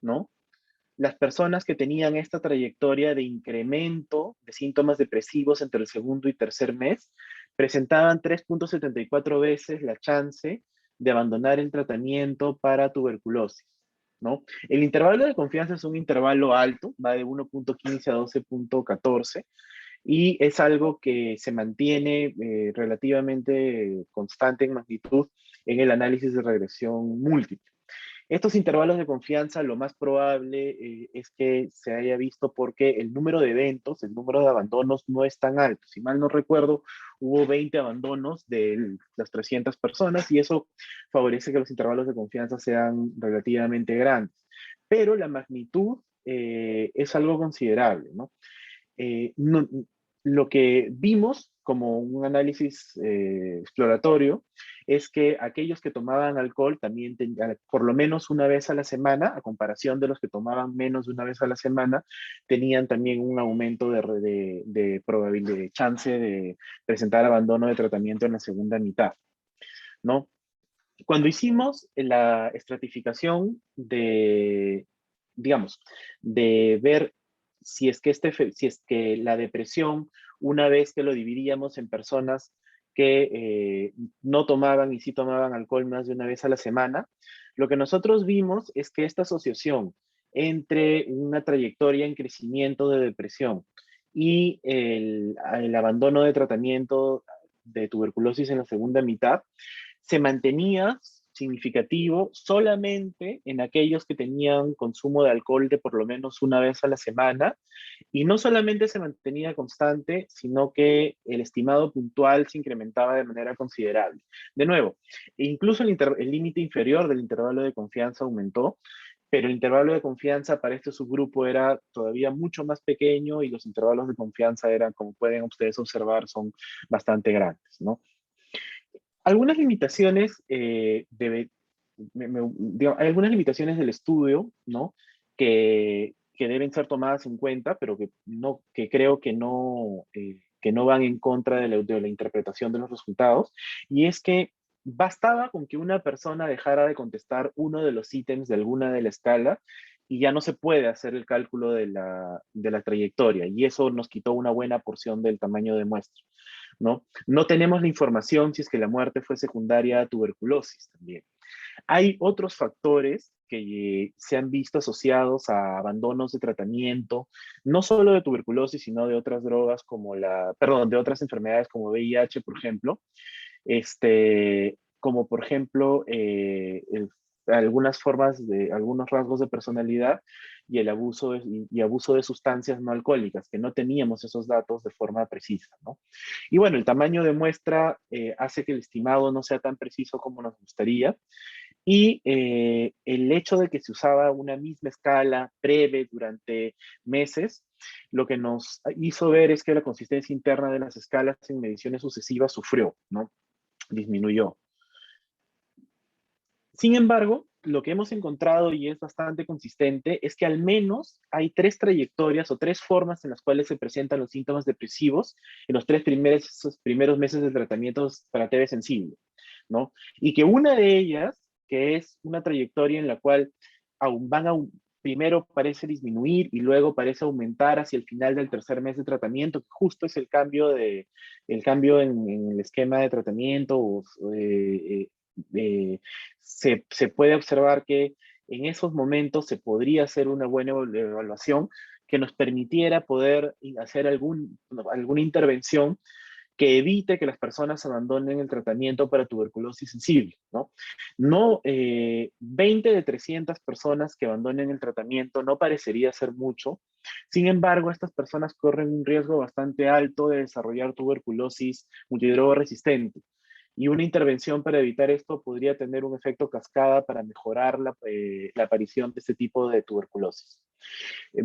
Speaker 4: ¿no? Las personas que tenían esta trayectoria de incremento de síntomas depresivos entre el segundo y tercer mes presentaban 3.74 veces la chance de abandonar el tratamiento para tuberculosis, ¿no? El intervalo de confianza es un intervalo alto, va de 1.15 a 12.14, y es algo que se mantiene relativamente constante en magnitud en el análisis de regresión múltiple. Estos intervalos de confianza, lo más probable es que se haya visto porque el número de eventos, el número de abandonos no es tan alto. Si mal no recuerdo, hubo 20 abandonos de las 300 personas y eso favorece que los intervalos de confianza sean relativamente grandes. Pero la magnitud es algo considerable, ¿no? No, lo que vimos como un análisis exploratorio es que aquellos que tomaban alcohol también por lo menos una vez a la semana, a comparación de los que tomaban menos de una vez a la semana, tenían también un aumento de probabilidad, de chance de presentar abandono de tratamiento en la segunda mitad, ¿no? Cuando hicimos la estratificación digamos, de ver si es que la depresión, una vez que lo dividíamos en personas que no tomaban y sí tomaban alcohol más de una vez a la semana, lo que nosotros vimos es que esta asociación entre una trayectoria en crecimiento de depresión y el abandono de tratamiento de tuberculosis en la segunda mitad se mantenía significativo solamente en aquellos que tenían consumo de alcohol de por lo menos una vez a la semana, y no solamente se mantenía constante, sino que el estimado puntual se incrementaba de manera considerable. De nuevo, incluso el límite inferior del intervalo de confianza aumentó, pero el intervalo de confianza para este subgrupo era todavía mucho más pequeño y los intervalos de confianza eran, como pueden ustedes observar, son bastante grandes, ¿no? Algunas limitaciones, digamos, hay algunas limitaciones del estudio, ¿no? Que deben ser tomadas en cuenta, pero que creo que no van en contra de la interpretación de los resultados. Y es que bastaba con que una persona dejara de contestar uno de los ítems de alguna de la escala y ya no se puede hacer el cálculo de la trayectoria. Y eso nos quitó una buena porción del tamaño de muestra, ¿no? No tenemos la información si es que la muerte fue secundaria a tuberculosis también. Hay otros factores que se han visto asociados a abandonos de tratamiento, no solo de tuberculosis, sino de otras drogas de otras enfermedades como VIH, por ejemplo, como por ejemplo algunas formas de algunos rasgos de personalidad y el abuso de sustancias no alcohólicas, que no teníamos esos datos de forma precisa, ¿no? Y bueno, el tamaño de muestra hace que el estimado no sea tan preciso como nos gustaría, y el hecho de que se usaba una misma escala breve durante meses, lo que nos hizo ver es que la consistencia interna de las escalas en mediciones sucesivas sufrió, ¿no? Disminuyó. Sin embargo, lo que hemos encontrado, y es bastante consistente, es que al menos hay 3 trayectorias o 3 formas en las cuales se presentan los síntomas depresivos en los 3 primeros meses de tratamiento para TB sensible, ¿no? Y que una de ellas, que es una trayectoria en la cual primero parece disminuir y luego parece aumentar hacia el final del 3er mes de tratamiento, que justo es el cambio en el esquema de tratamiento, se puede observar que en esos momentos se podría hacer una buena evaluación que nos permitiera poder hacer alguna intervención que evite que las personas abandonen el tratamiento para tuberculosis sensible, ¿no? 20 de 300 personas que abandonen el tratamiento no parecería ser mucho. Sin embargo, estas personas corren un riesgo bastante alto de desarrollar tuberculosis multidroga resistente. Y una intervención para evitar esto podría tener un efecto cascada para mejorar la aparición de este tipo de tuberculosis.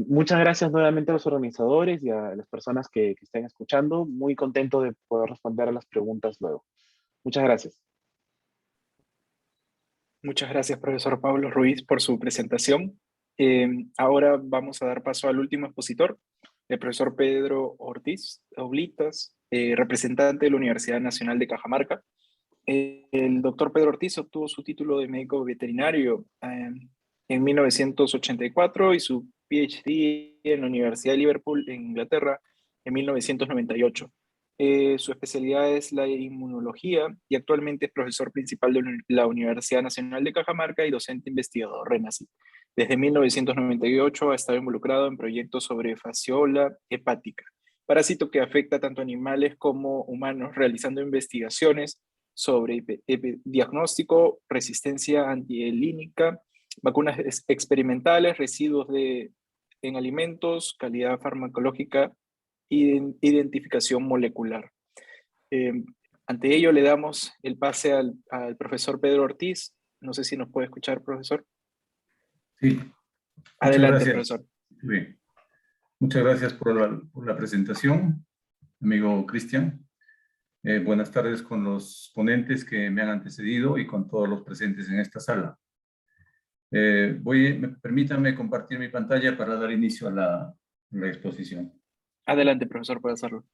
Speaker 4: Muchas gracias nuevamente a los organizadores y a las personas que estén escuchando. Muy contento de poder responder a las preguntas luego. Muchas gracias.
Speaker 1: Muchas gracias, profesor Pablo Ruiz, por su presentación. Ahora vamos a dar paso al último expositor, el profesor Pedro Ortiz Oblitas, representante de la Universidad Nacional de Cajamarca. El doctor Pedro Ortiz obtuvo su título de médico veterinario en 1984 y su PhD en la Universidad de Liverpool, en Inglaterra, en 1998. Su especialidad es la inmunología y actualmente es profesor principal de la Universidad Nacional de Cajamarca y docente investigador RENACI. Desde 1998 ha estado involucrado en proyectos sobre fasciola hepática, parásito que afecta tanto animales como humanos, realizando investigaciones sobre diagnóstico, resistencia antihelínica, vacunas experimentales, residuos en alimentos, calidad farmacológica y identificación molecular. Eh, Ante ello le damos el pase al profesor Pedro Ortiz. No sé si nos puede escuchar, profesor.
Speaker 5: Sí, muchas
Speaker 1: Adelante,
Speaker 5: gracias.
Speaker 1: profesor.
Speaker 5: Bien. Muchas gracias por la presentación, amigo Cristian. Buenas tardes con los ponentes que me han antecedido y con todos los presentes en esta sala. Permítanme compartir mi pantalla para dar inicio a la exposición.
Speaker 1: Adelante, profesor, puede hacerlo.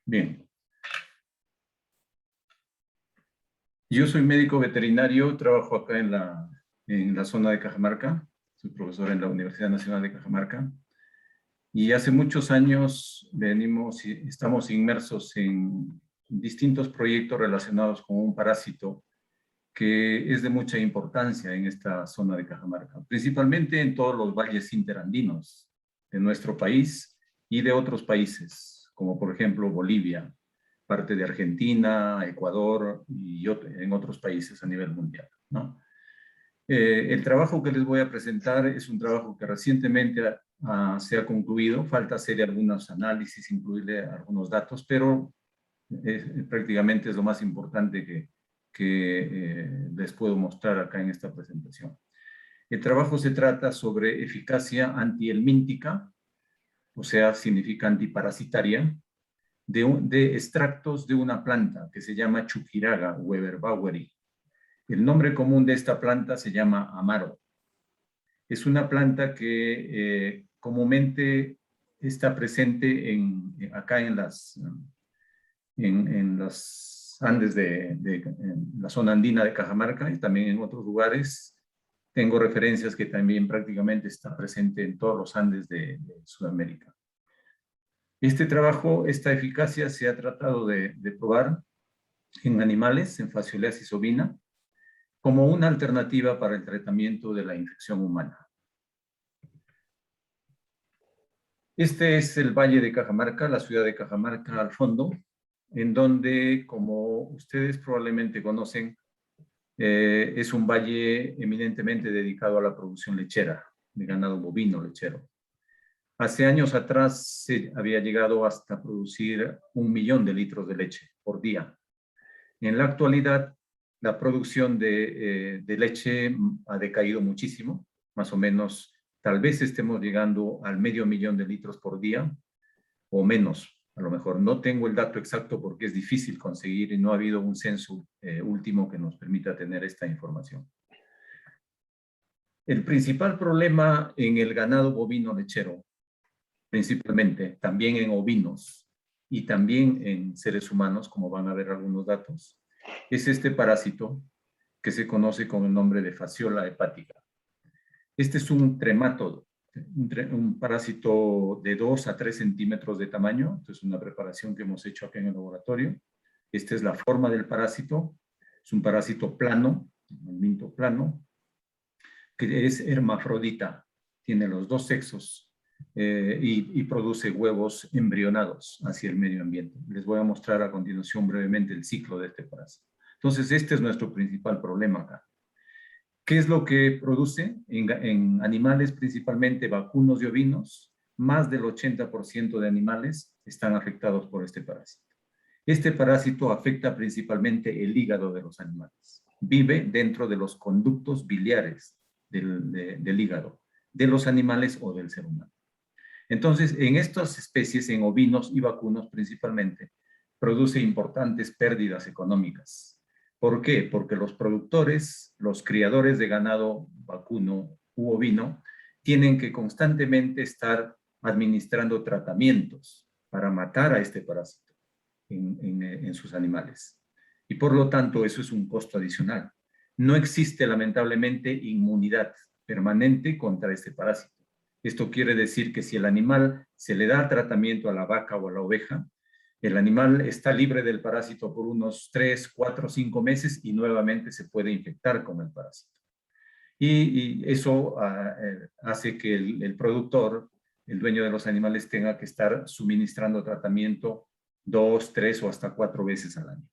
Speaker 5: Bien. Yo soy médico veterinario, trabajo acá en la zona de Cajamarca. Soy profesor en la Universidad Nacional de Cajamarca. Y hace muchos años estamos inmersos en distintos proyectos relacionados con un parásito que es de mucha importancia en esta zona de Cajamarca, principalmente en todos los valles interandinos de nuestro país y de otros países, como por ejemplo Bolivia, parte de Argentina, Ecuador y en otros países a nivel mundial, ¿no? El trabajo que les voy a presentar es un trabajo que recientemente se ha concluido. Falta hacer algunos análisis, incluirle algunos datos, pero prácticamente es lo más importante que les puedo mostrar acá en esta presentación. El trabajo se trata sobre eficacia antihelmíntica, o sea, significa antiparasitaria, de extractos de una planta que se llama Chuquiraga weberbaueri. El nombre común de esta planta se llama amaro. Es una planta que comúnmente está presente acá en los Andes en la zona andina de Cajamarca y también en otros lugares. Tengo referencias que también prácticamente está presente en todos los Andes de Sudamérica. Este trabajo, esta eficacia se ha tratado de probar en animales, en fasciolasis ovina, como una alternativa para el tratamiento de la infección humana. Este es el Valle de Cajamarca, la ciudad de Cajamarca al fondo, en donde, como ustedes probablemente conocen, es un valle eminentemente dedicado a la producción lechera, de ganado bovino lechero. Hace años atrás se había llegado hasta producir 1 millón de litros de leche por día. En la actualidad, la producción de leche ha decaído muchísimo, más o menos, tal vez estemos llegando al 500.000 de litros por día, o menos, a lo mejor. No tengo el dato exacto porque es difícil conseguir y no ha habido un censo último que nos permita tener esta información. El principal problema en el ganado bovino lechero, principalmente, también en ovinos y también en seres humanos, como van a ver algunos datos, es este parásito que se conoce con el nombre de fasciola hepática. Este es un tremátodo, un parásito de 2 a 3 centímetros de tamaño. Esto es una preparación que hemos hecho acá en el laboratorio. Esta es la forma del parásito. Es un parásito plano, un minto plano, que es hermafrodita. Tiene los dos sexos y produce huevos embrionados hacia el medio ambiente. Les voy a mostrar a continuación brevemente el ciclo de este parásito. Entonces, este es nuestro principal problema acá. ¿Qué es lo que produce? En animales, principalmente vacunos y ovinos, más del 80% de animales están afectados por este parásito. Este parásito afecta principalmente el hígado de los animales. Vive dentro de los conductos biliares del hígado, de los animales o del ser humano. Entonces, en estas especies, en ovinos y vacunos principalmente, produce importantes pérdidas económicas. ¿Por qué? Porque los productores, los criadores de ganado vacuno u ovino, tienen que constantemente estar administrando tratamientos para matar a este parásito en sus animales. Y por lo tanto, eso es un costo adicional. No existe, lamentablemente, inmunidad permanente contra este parásito. Esto quiere decir que si el animal se le da tratamiento a la vaca o a la oveja, el animal está libre del parásito por unos 3, 4, 5 meses y nuevamente se puede infectar con el parásito. Y eso hace que el productor, el dueño de los animales, tenga que estar suministrando tratamiento 2, 3 o hasta 4 veces al año.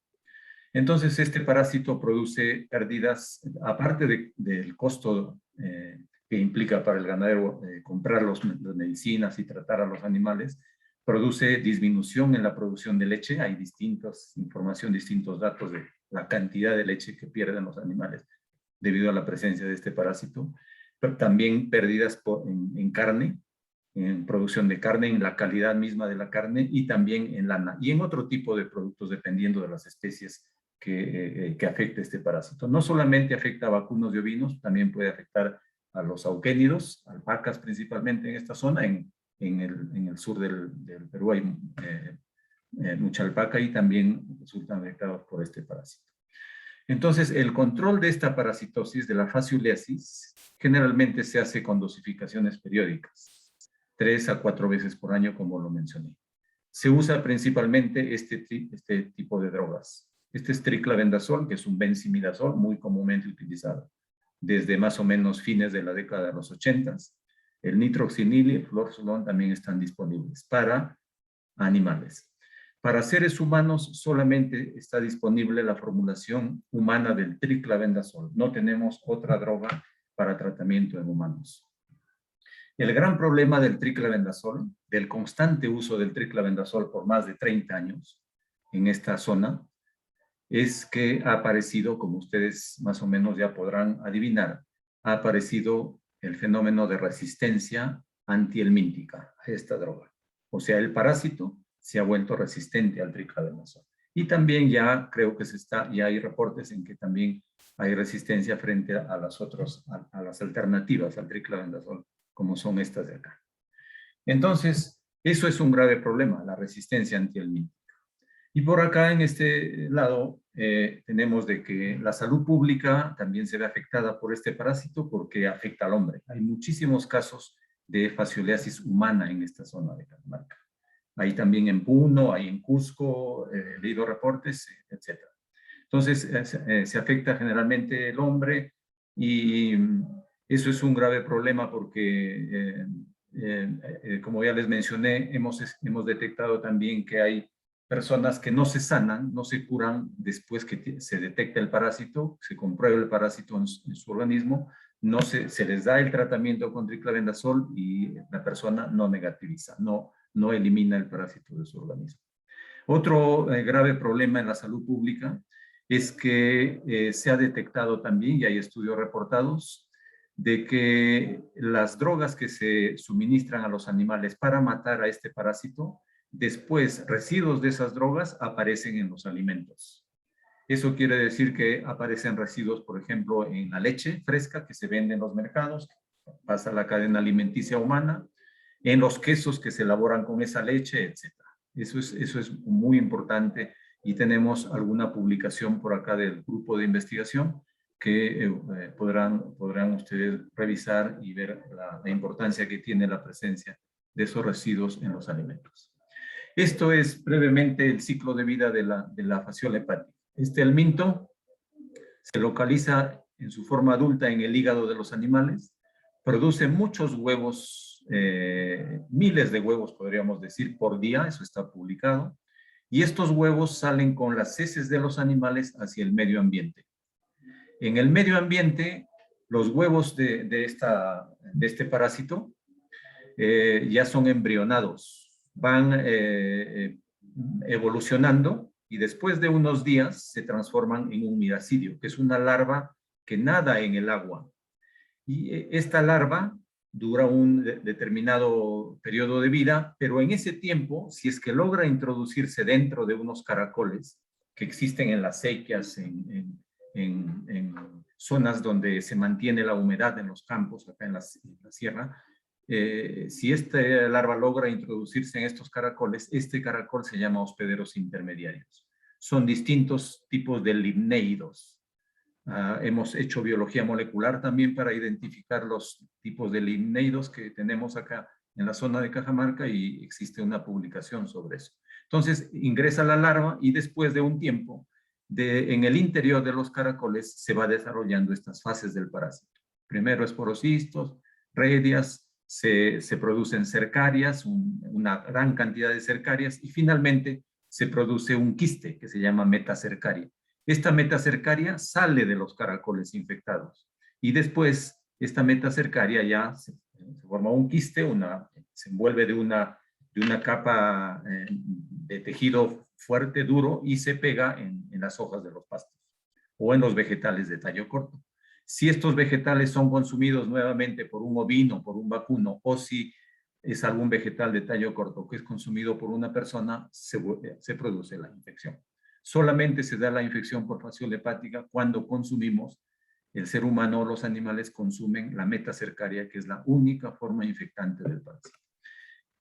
Speaker 5: Entonces, este parásito produce pérdidas, aparte del costo que implica para el ganadero comprar las medicinas y tratar a los animales, produce disminución en la producción de leche. Hay distintos datos de la cantidad de leche que pierden los animales debido a la presencia de este parásito. Pero también pérdidas en carne, en producción de carne, en la calidad misma de la carne y también en lana y en otro tipo de productos dependiendo de las especies que afecta este parásito. No solamente afecta a vacunos y ovinos, también puede afectar a los auquénidos, alpacas principalmente en esta zona. En el sur del Perú hay mucha alpaca y también resultan afectados por este parásito. Entonces, el control de esta parasitosis, de la fascioliasis, generalmente se hace con dosificaciones periódicas, 3 a 4 veces por año, como lo mencioné. Se usa principalmente este tipo de drogas. Este es triclavendazol, que es un benzimidazol muy comúnmente utilizado desde más o menos fines de la década de los 80. El nitroxinil y el fluoroxolón también están disponibles para animales. Para seres humanos solamente está disponible la formulación humana del triclavendazol. No tenemos otra droga para tratamiento en humanos. El gran problema del triclavendazol, del constante uso del triclavendazol por más de 30 años en esta zona, es que ha aparecido, como ustedes más o menos ya podrán adivinar, ha aparecido el fenómeno de resistencia antihelmíntica a esta droga. O sea, el parásito se ha vuelto resistente al triclavendazol. Y también ya creo que ya hay reportes en que también hay resistencia frente a las alternativas al triclavendazol, como son estas de acá. Entonces, eso es un grave problema, la resistencia antihelmíntica. Y por acá, en este lado, tenemos de que la salud pública también se ve afectada por este parásito porque afecta al hombre. Hay muchísimos casos de fascioliasis humana en esta zona de Catamarca. Hay también en Puno, hay en Cusco, he leído reportes, etc. Entonces, se afecta generalmente el hombre y eso es un grave problema porque, como ya les mencioné, hemos detectado también que hay personas que no se sanan, no se curan después que se detecta el parásito, se comprueba el parásito en su organismo, se les da el tratamiento con triclavendazol y la persona no negativiza, no elimina el parásito de su organismo. Otro grave problema en la salud pública es que se ha detectado también, y hay estudios reportados, de que las drogas que se suministran a los animales para matar a este parásito, después residuos de esas drogas aparecen en los alimentos. Eso quiere decir que aparecen residuos, por ejemplo, en la leche fresca que se vende en los mercados, pasa a la cadena alimenticia humana, en los quesos que se elaboran con esa leche, etc. Eso es muy importante y tenemos alguna publicación por acá del grupo de investigación que podrán ustedes revisar y ver la importancia que tiene la presencia de esos residuos en los alimentos. Esto es brevemente el ciclo de vida de la fasciola hepática. Este helminto se localiza en su forma adulta en el hígado de los animales, produce muchos huevos, miles de huevos podríamos decir por día, eso está publicado, y estos huevos salen con las heces de los animales hacia el medio ambiente. En el medio ambiente, los huevos de este parásito ya son embrionados, van evolucionando y después de unos días se transforman en un miracidio, que es una larva que nada en el agua. Y esta larva dura un determinado periodo de vida, pero en ese tiempo, si es que logra introducirse dentro de unos caracoles que existen en las acequias, en zonas donde se mantiene la humedad en los campos, acá en la sierra, si esta larva logra introducirse en estos caracoles, este caracol se llama hospederos intermediarios. Son distintos tipos de limnéidos. Hemos hecho biología molecular también para identificar los tipos de limneidos que tenemos acá en la zona de Cajamarca y existe una publicación sobre eso. Entonces ingresa la larva y después de un tiempo en el interior de los caracoles se va desarrollando estas fases del parásito. Primero esporocistos, redias, se producen cercarias, una gran cantidad de cercarias y finalmente se produce un quiste que se llama metacercaria. Esta metacercaria sale de los caracoles infectados y después esta metacercaria ya se forma un quiste, se envuelve de una capa de tejido fuerte, duro y se pega en las hojas de los pastos o en los vegetales de tallo corto. Si estos vegetales son consumidos nuevamente por un ovino, por un vacuno, o si es algún vegetal de tallo corto que es consumido por una persona, se produce la infección. Solamente se da la infección por fasciola hepática cuando consumimos, el ser humano o los animales consumen la metacercaria, que es la única forma infectante del parásito.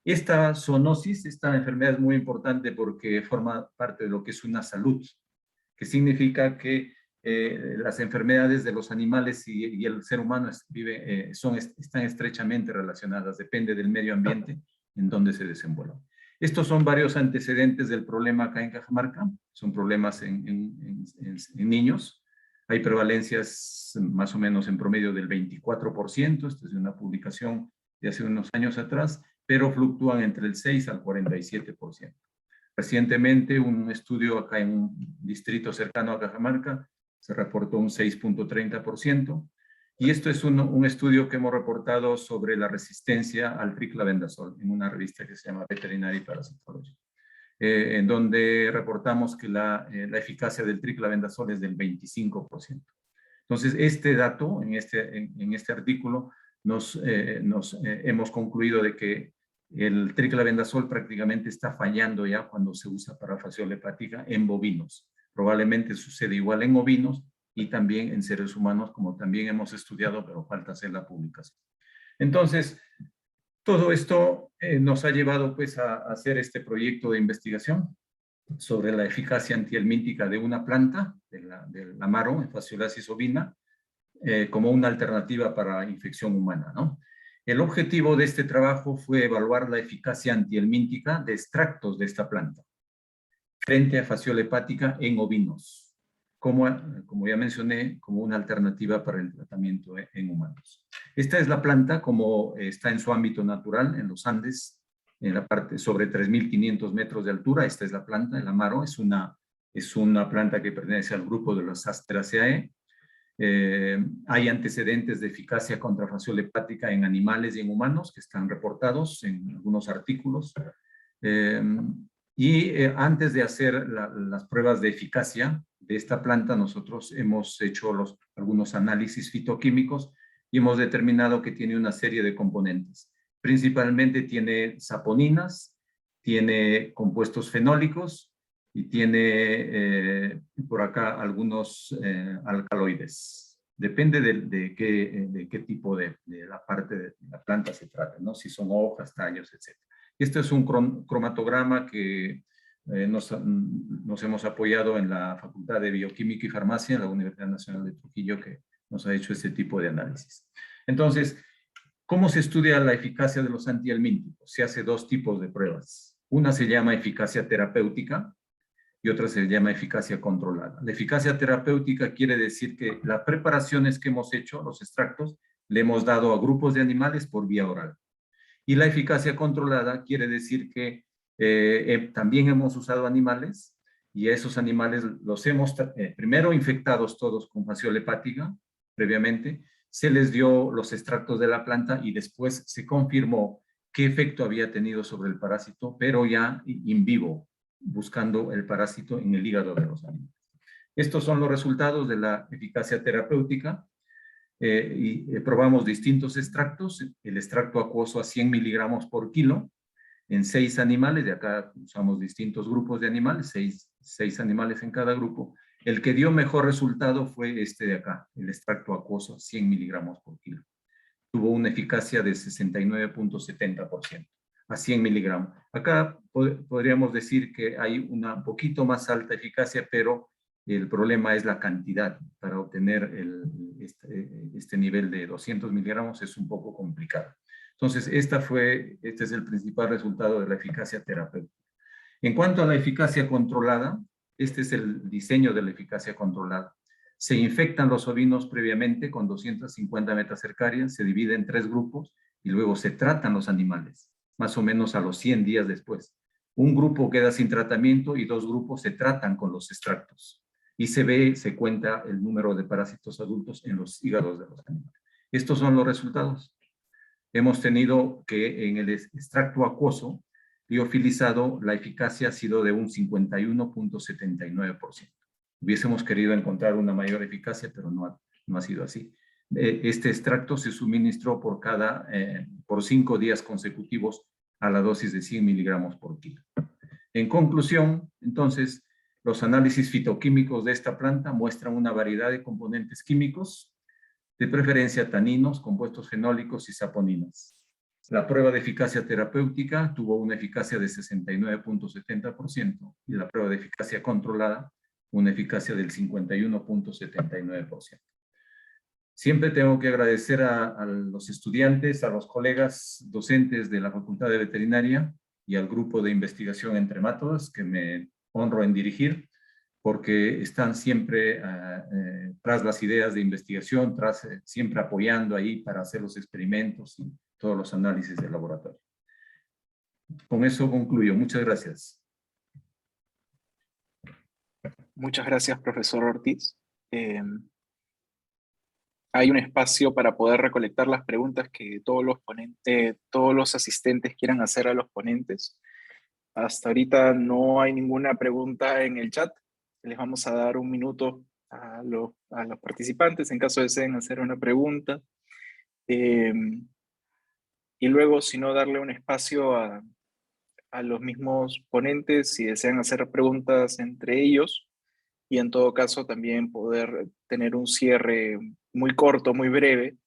Speaker 5: Esta zoonosis, esta enfermedad es muy importante porque forma parte de lo que es una salud, que significa que las enfermedades de los animales y el ser humano están estrechamente relacionadas, depende del medio ambiente en donde se desenvuelvan. Estos son varios antecedentes del problema acá en Cajamarca, son problemas en niños, hay prevalencias más o menos en promedio del 24%, esto es de una publicación de hace unos años atrás, pero fluctúan entre el 6 al 47%. Recientemente, un estudio acá en un distrito cercano a Cajamarca se reportó un 6.30%, y esto es un estudio que hemos reportado sobre la resistencia al triclavendazol en una revista que se llama Veterinary Parasitology, en donde reportamos que la eficacia del triclavendazol es del 25%. Entonces, este dato, en este artículo, hemos concluido de que el triclavendazol prácticamente está fallando ya cuando se usa para fasciola hepática en bovinos. Probablemente sucede igual en ovinos y también en seres humanos, como también hemos estudiado, pero falta hacer la publicación. Entonces, todo esto nos ha llevado pues a hacer este proyecto de investigación sobre la eficacia antihelmíntica de una planta, del amaro, en fasciolasis ovina, como una alternativa para infección humana, ¿no? El objetivo de este trabajo fue evaluar la eficacia antihelmíntica de extractos de esta planta frente a fasciola hepática en ovinos, como ya mencioné, como una alternativa para el tratamiento en humanos. Esta es la planta como está en su ámbito natural, en los Andes, en la parte sobre 3.500 metros de altura. Esta es la planta, el amaro, es una planta que pertenece al grupo de las Asteraceae. Hay antecedentes de eficacia contra fasciola hepática en animales y en humanos que están reportados en algunos artículos. Antes de hacer las pruebas de eficacia de esta planta, nosotros hemos hecho algunos análisis fitoquímicos y hemos determinado que tiene una serie de componentes. Principalmente tiene saponinas, tiene compuestos fenólicos y tiene por acá algunos alcaloides. Depende de qué tipo de la parte de la planta se trata, ¿no? Si son hojas, tallos, etc. Este es un cromatograma que nos hemos apoyado en la Facultad de Bioquímica y Farmacia en la Universidad Nacional de Trujillo, que nos ha hecho este tipo de análisis. Entonces, ¿cómo se estudia la eficacia de los antihelmínticos? Se hace dos tipos de pruebas. Una se llama eficacia terapéutica y otra se llama eficacia controlada. La eficacia terapéutica quiere decir que las preparaciones que hemos hecho, los extractos, le hemos dado a grupos de animales por vía oral. Y la eficacia controlada quiere decir que también hemos usado animales y a esos animales los hemos primero infectados todos con fasciola hepática previamente, se les dio los extractos de la planta y después se confirmó qué efecto había tenido sobre el parásito, pero ya in vivo, buscando el parásito en el hígado de los animales. Estos son los resultados de la eficacia terapéutica. Probamos distintos extractos, el extracto acuoso a 100 miligramos por kilo, en 6 animales, de acá usamos distintos grupos de animales, 6 animales en cada grupo. El que dio mejor resultado fue este de acá, el extracto acuoso a 100 miligramos por kilo. Tuvo una eficacia de 69.70% a 100 miligramos. Acá podríamos decir que hay una poquito más alta eficacia, pero El problema es la cantidad. Para obtener este nivel de 200 miligramos es un poco complicado. Entonces, este es el principal resultado de la eficacia terapéutica. En cuanto a la eficacia controlada, este es el diseño de la eficacia controlada. Se infectan los ovinos previamente con 250 metacercarias, se divide en 3 grupos y luego se tratan los animales, más o menos a los 100 días después. Un grupo queda sin tratamiento y 2 grupos se tratan con los extractos. Y se cuenta el número de parásitos adultos en los hígados de los animales. Estos son los resultados. Hemos tenido que en el extracto acuoso liofilizado la eficacia ha sido de un 51.79%. Hubiésemos querido encontrar una mayor eficacia, pero no ha sido así. Este extracto se suministró por 5 días consecutivos a la dosis de 100 miligramos por kilo. En conclusión, entonces, los análisis fitoquímicos de esta planta muestran una variedad de componentes químicos, de preferencia taninos, compuestos fenólicos y saponinas. La prueba de eficacia terapéutica tuvo una eficacia de 69.70% y la prueba de eficacia controlada una eficacia del 51.79%. Siempre tengo que agradecer a los estudiantes, a los colegas docentes de la Facultad de Veterinaria y al grupo de investigación Entre Mátodas, que me honro en dirigir, porque están siempre tras las ideas de investigación, siempre apoyando ahí para hacer los experimentos y todos los análisis de laboratorio. Con eso concluyo. Muchas gracias.
Speaker 1: Muchas gracias, profesor Ortiz. Hay un espacio para poder recolectar las preguntas que todos los asistentes quieran hacer a los ponentes. Hasta ahorita no hay ninguna pregunta en el chat. Les vamos a dar un minuto a los participantes en caso deseen hacer una pregunta. Y luego, si no, darle un espacio a los mismos ponentes si desean hacer preguntas entre ellos. Y en todo caso también poder tener un cierre muy corto, muy breve,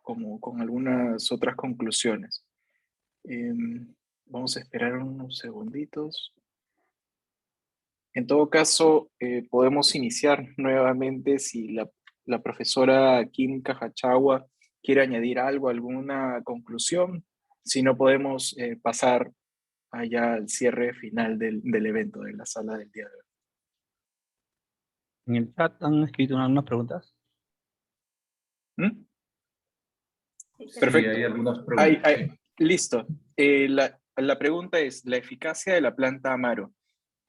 Speaker 1: con algunas otras conclusiones. Vamos a esperar unos segunditos. En todo caso, podemos iniciar nuevamente si la profesora Kim Cajachawa quiere añadir algo, alguna conclusión. Si no, podemos pasar allá al cierre final del evento, de la sala del día de hoy.
Speaker 6: En el chat han escrito algunas preguntas.
Speaker 1: ¿Mm?
Speaker 5: Perfecto. Sí, hay algunas preguntas. Sí.
Speaker 1: Listo. La pregunta es, la eficacia de la planta Amaro,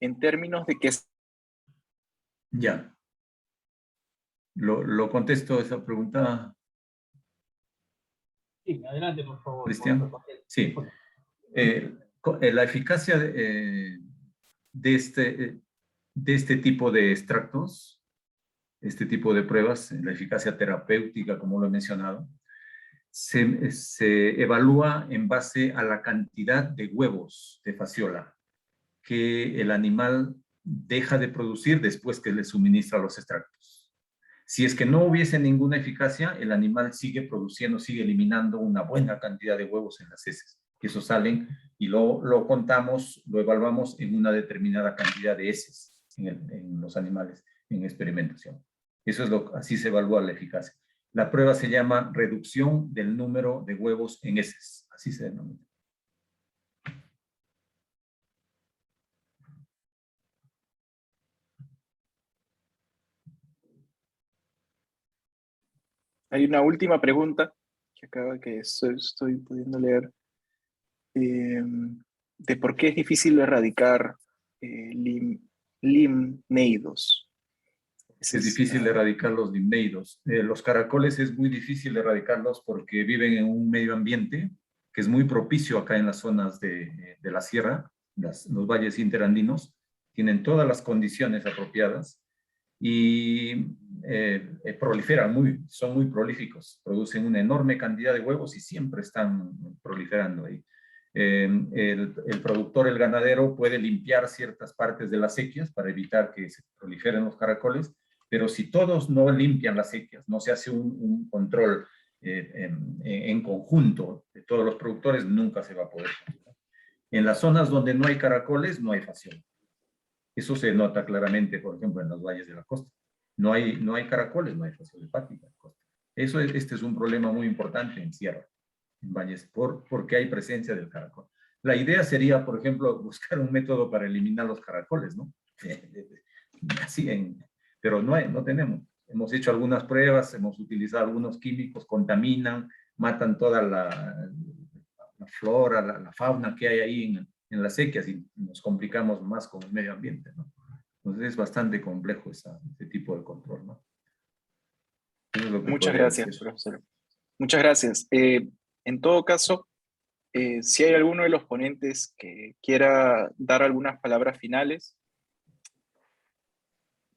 Speaker 1: en términos de qué...
Speaker 5: Ya. ¿Lo contesto esa pregunta?
Speaker 6: Sí, adelante, por favor.
Speaker 5: Cristian. Sí. La eficacia de este tipo de extractos, este tipo de pruebas, la eficacia terapéutica, como lo he mencionado, se evalúa en base a la cantidad de huevos de fasciola que el animal deja de producir después que le suministra los extractos. Si es que no hubiese ninguna eficacia, el animal sigue produciendo, sigue eliminando una buena cantidad de huevos en las heces. Esos salen y lo contamos, lo evaluamos en una determinada cantidad de heces en los animales en experimentación. Eso es así se evalúa la eficacia. La prueba se llama reducción del número de huevos en heces, así se denomina.
Speaker 1: Hay una última pregunta que acaba que estoy pudiendo leer, de por qué es difícil erradicar limneidos.
Speaker 5: Es difícil erradicar los limneidos. Los caracoles es muy difícil erradicarlos porque viven en un medio ambiente que es muy propicio acá en las zonas de la sierra, los valles interandinos, tienen todas las condiciones apropiadas y proliferan, son muy prolíficos, producen una enorme cantidad de huevos y siempre están proliferando ahí. El productor, el ganadero, puede limpiar ciertas partes de las sequias para evitar que se proliferen los caracoles, pero si todos no limpian las sequias, no se hace un control en conjunto de todos los productores, nunca se va a poder controlar. En las zonas donde no hay caracoles, no hay fasciola. Eso se nota claramente, por ejemplo, en los valles de la costa. No hay caracoles, no hay fasciola hepática en la costa. Este es un problema muy importante en sierra, en valles, porque hay presencia del caracol. La idea sería, por ejemplo, buscar un método para eliminar los caracoles, ¿no? Así pero no tenemos. Hemos hecho algunas pruebas, hemos utilizado algunos químicos, contaminan, matan toda la flora, la fauna que hay ahí en las sequías y nos complicamos más con el medio ambiente, ¿no? Entonces es bastante complejo ese tipo de control, ¿no? Eso es lo que
Speaker 1: Muchas
Speaker 5: podría
Speaker 1: gracias,
Speaker 5: decir.
Speaker 1: profesor. Muchas gracias. En todo caso, si hay alguno de los ponentes que quiera dar algunas palabras finales,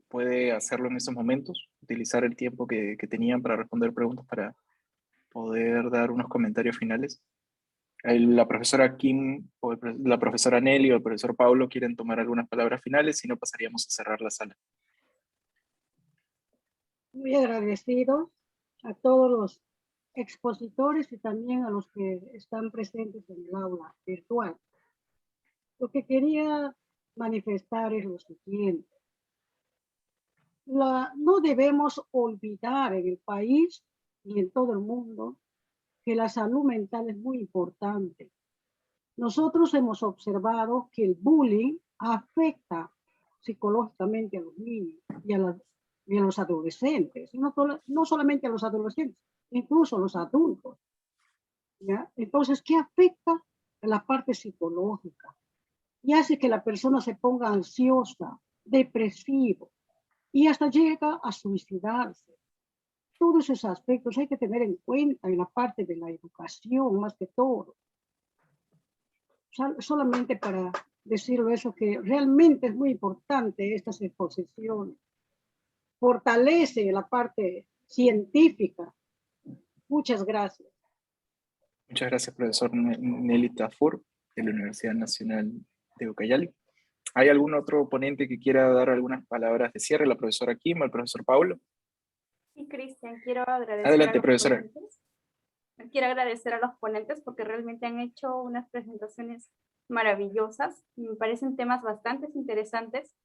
Speaker 1: puede hacerlo en estos momentos, utilizar el tiempo que tenían para responder preguntas para poder dar unos comentarios finales. La profesora Kim, o la profesora Nelly o el profesor Paulo quieren tomar algunas palabras finales, si no pasaríamos a cerrar la sala.
Speaker 3: Muy agradecido a todos los expositores y también a los que están presentes en el aula virtual. Lo que quería manifestar es lo siguiente. No debemos olvidar en el país y en todo el mundo que la salud mental es muy importante. Nosotros hemos observado que el bullying afecta psicológicamente a los niños y a los adolescentes, no solamente a los adolescentes, incluso a los adultos, ¿ya? Entonces, ¿qué afecta? A la parte psicológica y hace que la persona se ponga ansiosa, depresivo y hasta llega a suicidarse. Todos esos aspectos hay que tener en cuenta en la parte de la educación, más que todo. Solamente para decirlo eso, que realmente es muy importante estas exposiciones. Fortalece la parte científica. Muchas gracias.
Speaker 1: Muchas gracias, profesor Nelly Tafur, de la Universidad Nacional de Ucayali. ¿Hay algún otro ponente que quiera dar algunas palabras de cierre? ¿La profesora Kim o el profesor Paulo?
Speaker 2: Sí, Cristian, quiero agradecer
Speaker 1: Adelante,
Speaker 2: a los
Speaker 1: profesora.
Speaker 2: ponentes. Quiero agradecer a los ponentes porque realmente han hecho unas presentaciones maravillosas. Me parecen temas bastante interesantes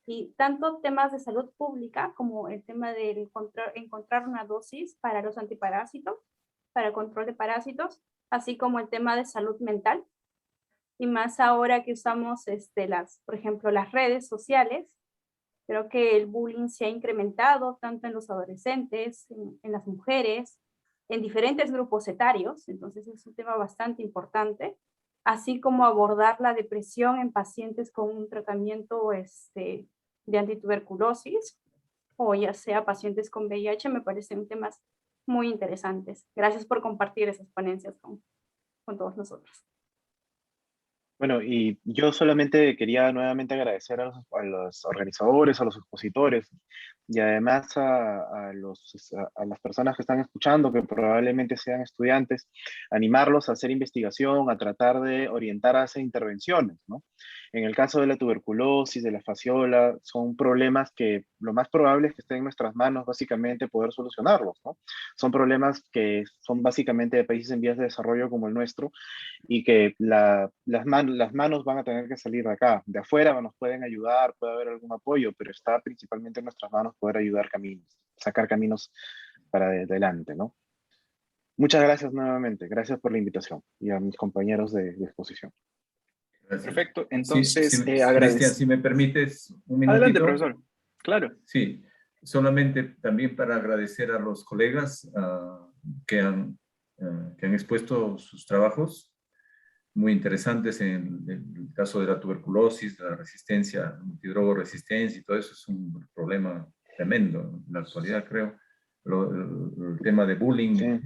Speaker 2: y tanto temas de salud pública como el tema de encontrar una dosis para los antiparásitos, para el control de parásitos, así como el tema de salud mental. Y más ahora que usamos por ejemplo, las redes sociales, creo que el bullying se ha incrementado tanto en los adolescentes, en las mujeres, en diferentes grupos etarios, entonces es un tema bastante importante, así como abordar la depresión en pacientes con un tratamiento de antituberculosis, o ya sea pacientes con VIH, me parecen temas muy interesantes. Gracias por compartir esas ponencias con todos nosotros.
Speaker 4: Bueno, y yo solamente quería nuevamente agradecer a los organizadores, a los expositores y además a las personas que están escuchando, que probablemente sean estudiantes, animarlos a hacer investigación, a tratar de orientar a hacer intervenciones, ¿no? En el caso de la tuberculosis, de la fasciola, son problemas que lo más probable es que estén en nuestras manos básicamente poder solucionarlos, ¿no? Son problemas que son básicamente de países en vías de desarrollo como el nuestro y que las manos van a tener que salir de acá. De afuera nos pueden ayudar, puede haber algún apoyo, pero está principalmente en nuestras manos poder ayudar caminos, sacar caminos para adelante, ¿no? Muchas gracias nuevamente. Gracias por la invitación y a mis compañeros de exposición.
Speaker 5: Gracias.
Speaker 1: Perfecto, entonces
Speaker 5: Cristian, si me permites un minutito.
Speaker 1: Adelante, profesor. Claro.
Speaker 5: Sí, solamente también para agradecer a los colegas que han expuesto sus trabajos muy interesantes en el caso de la tuberculosis, de la resistencia, multidrogoresistencia y todo eso es un problema tremendo en la actualidad, creo. El tema de bullying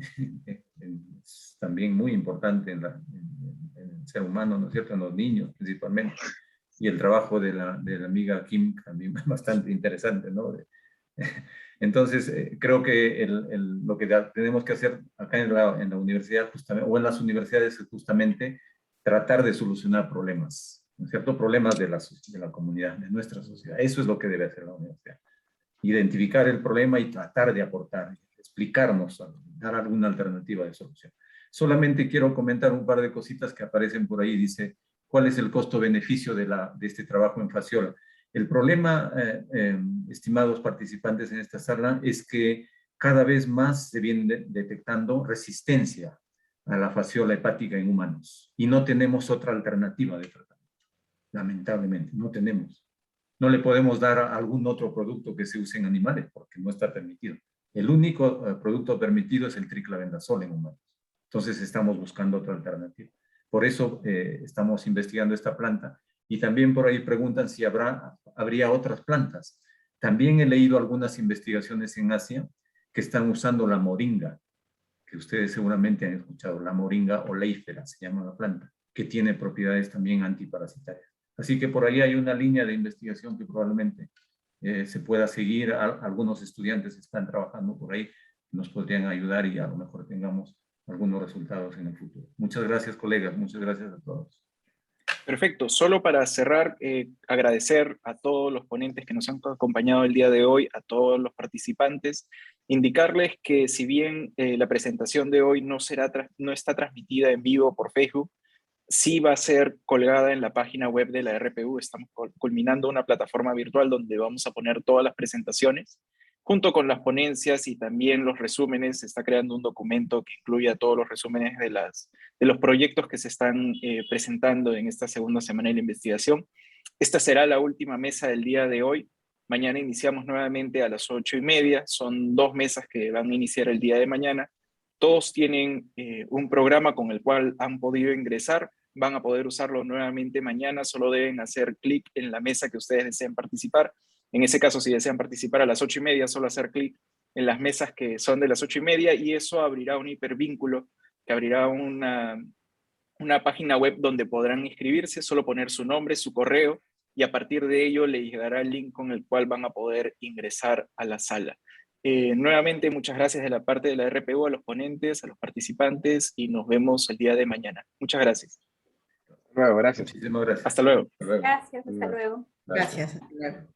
Speaker 5: es también muy importante en el ser humano, ¿no es cierto? En los niños principalmente. Y el trabajo de la amiga Kim también es bastante interesante, ¿no? Entonces, creo que lo que tenemos que hacer acá en la universidad, justamente, o en las universidades, es justamente tratar de solucionar problemas, ¿no es cierto? Problemas de la comunidad, de nuestra sociedad. Eso es lo que debe hacer la universidad. Identificar el problema y tratar de aportar, explicarnos, dar alguna alternativa de solución. Solamente quiero comentar un par de cositas que aparecen por ahí. Dice, ¿cuál es el costo-beneficio de este trabajo en fasciola? El problema, estimados participantes en esta sala, es que cada vez más se viene detectando resistencia a la fasciola hepática en humanos y no tenemos otra alternativa de tratamiento. Lamentablemente, no tenemos. No le podemos dar algún otro producto que se use en animales porque no está permitido. El único producto permitido es el triclavendazol en humanos. Entonces estamos buscando otra alternativa. Por eso estamos investigando esta planta. Y también por ahí preguntan si habría otras plantas. También he leído algunas investigaciones en Asia que están usando la moringa, que ustedes seguramente han escuchado, la moringa oleífera se llama la planta, que tiene propiedades también antiparasitarias. Así que por ahí hay una línea de investigación que probablemente se pueda seguir. Algunos estudiantes están trabajando por ahí, nos podrían ayudar y a lo mejor tengamos algunos resultados en el futuro. Muchas gracias, colegas. Muchas gracias a todos.
Speaker 1: Perfecto. Solo para cerrar, agradecer a todos los ponentes que nos han acompañado el día de hoy, a todos los participantes, indicarles que si bien la presentación de hoy no está transmitida en vivo por Facebook, sí va a ser colgada en la página web de la RPU. Estamos culminando una plataforma virtual donde vamos a poner todas las presentaciones, junto con las ponencias y también los resúmenes. Se está creando un documento que incluya todos los resúmenes de los proyectos que se están presentando en esta segunda semana de la investigación. Esta será la última mesa del día de hoy. Mañana iniciamos nuevamente a las 8:30. Son 2 mesas que van a iniciar el día de mañana. Todos tienen un programa con el cual han podido ingresar. Van a poder usarlo nuevamente mañana. Solo deben hacer clic en la mesa que ustedes deseen participar. En ese caso, si desean participar a las 8:30, solo hacer clic en las mesas que son de las 8:30 y eso abrirá un hipervínculo que abrirá una página web donde podrán inscribirse, solo poner su nombre, su correo y a partir de ello les llegará el link con el cual van a poder ingresar a la sala. Nuevamente, muchas gracias de la parte de la RPU a los ponentes, a los participantes y nos vemos el día de mañana. Muchas gracias.
Speaker 4: Hasta luego, gracias.
Speaker 5: Muchísimas gracias.
Speaker 1: Hasta luego.
Speaker 5: Hasta luego.
Speaker 2: Gracias, hasta luego.
Speaker 7: Gracias. Hasta luego.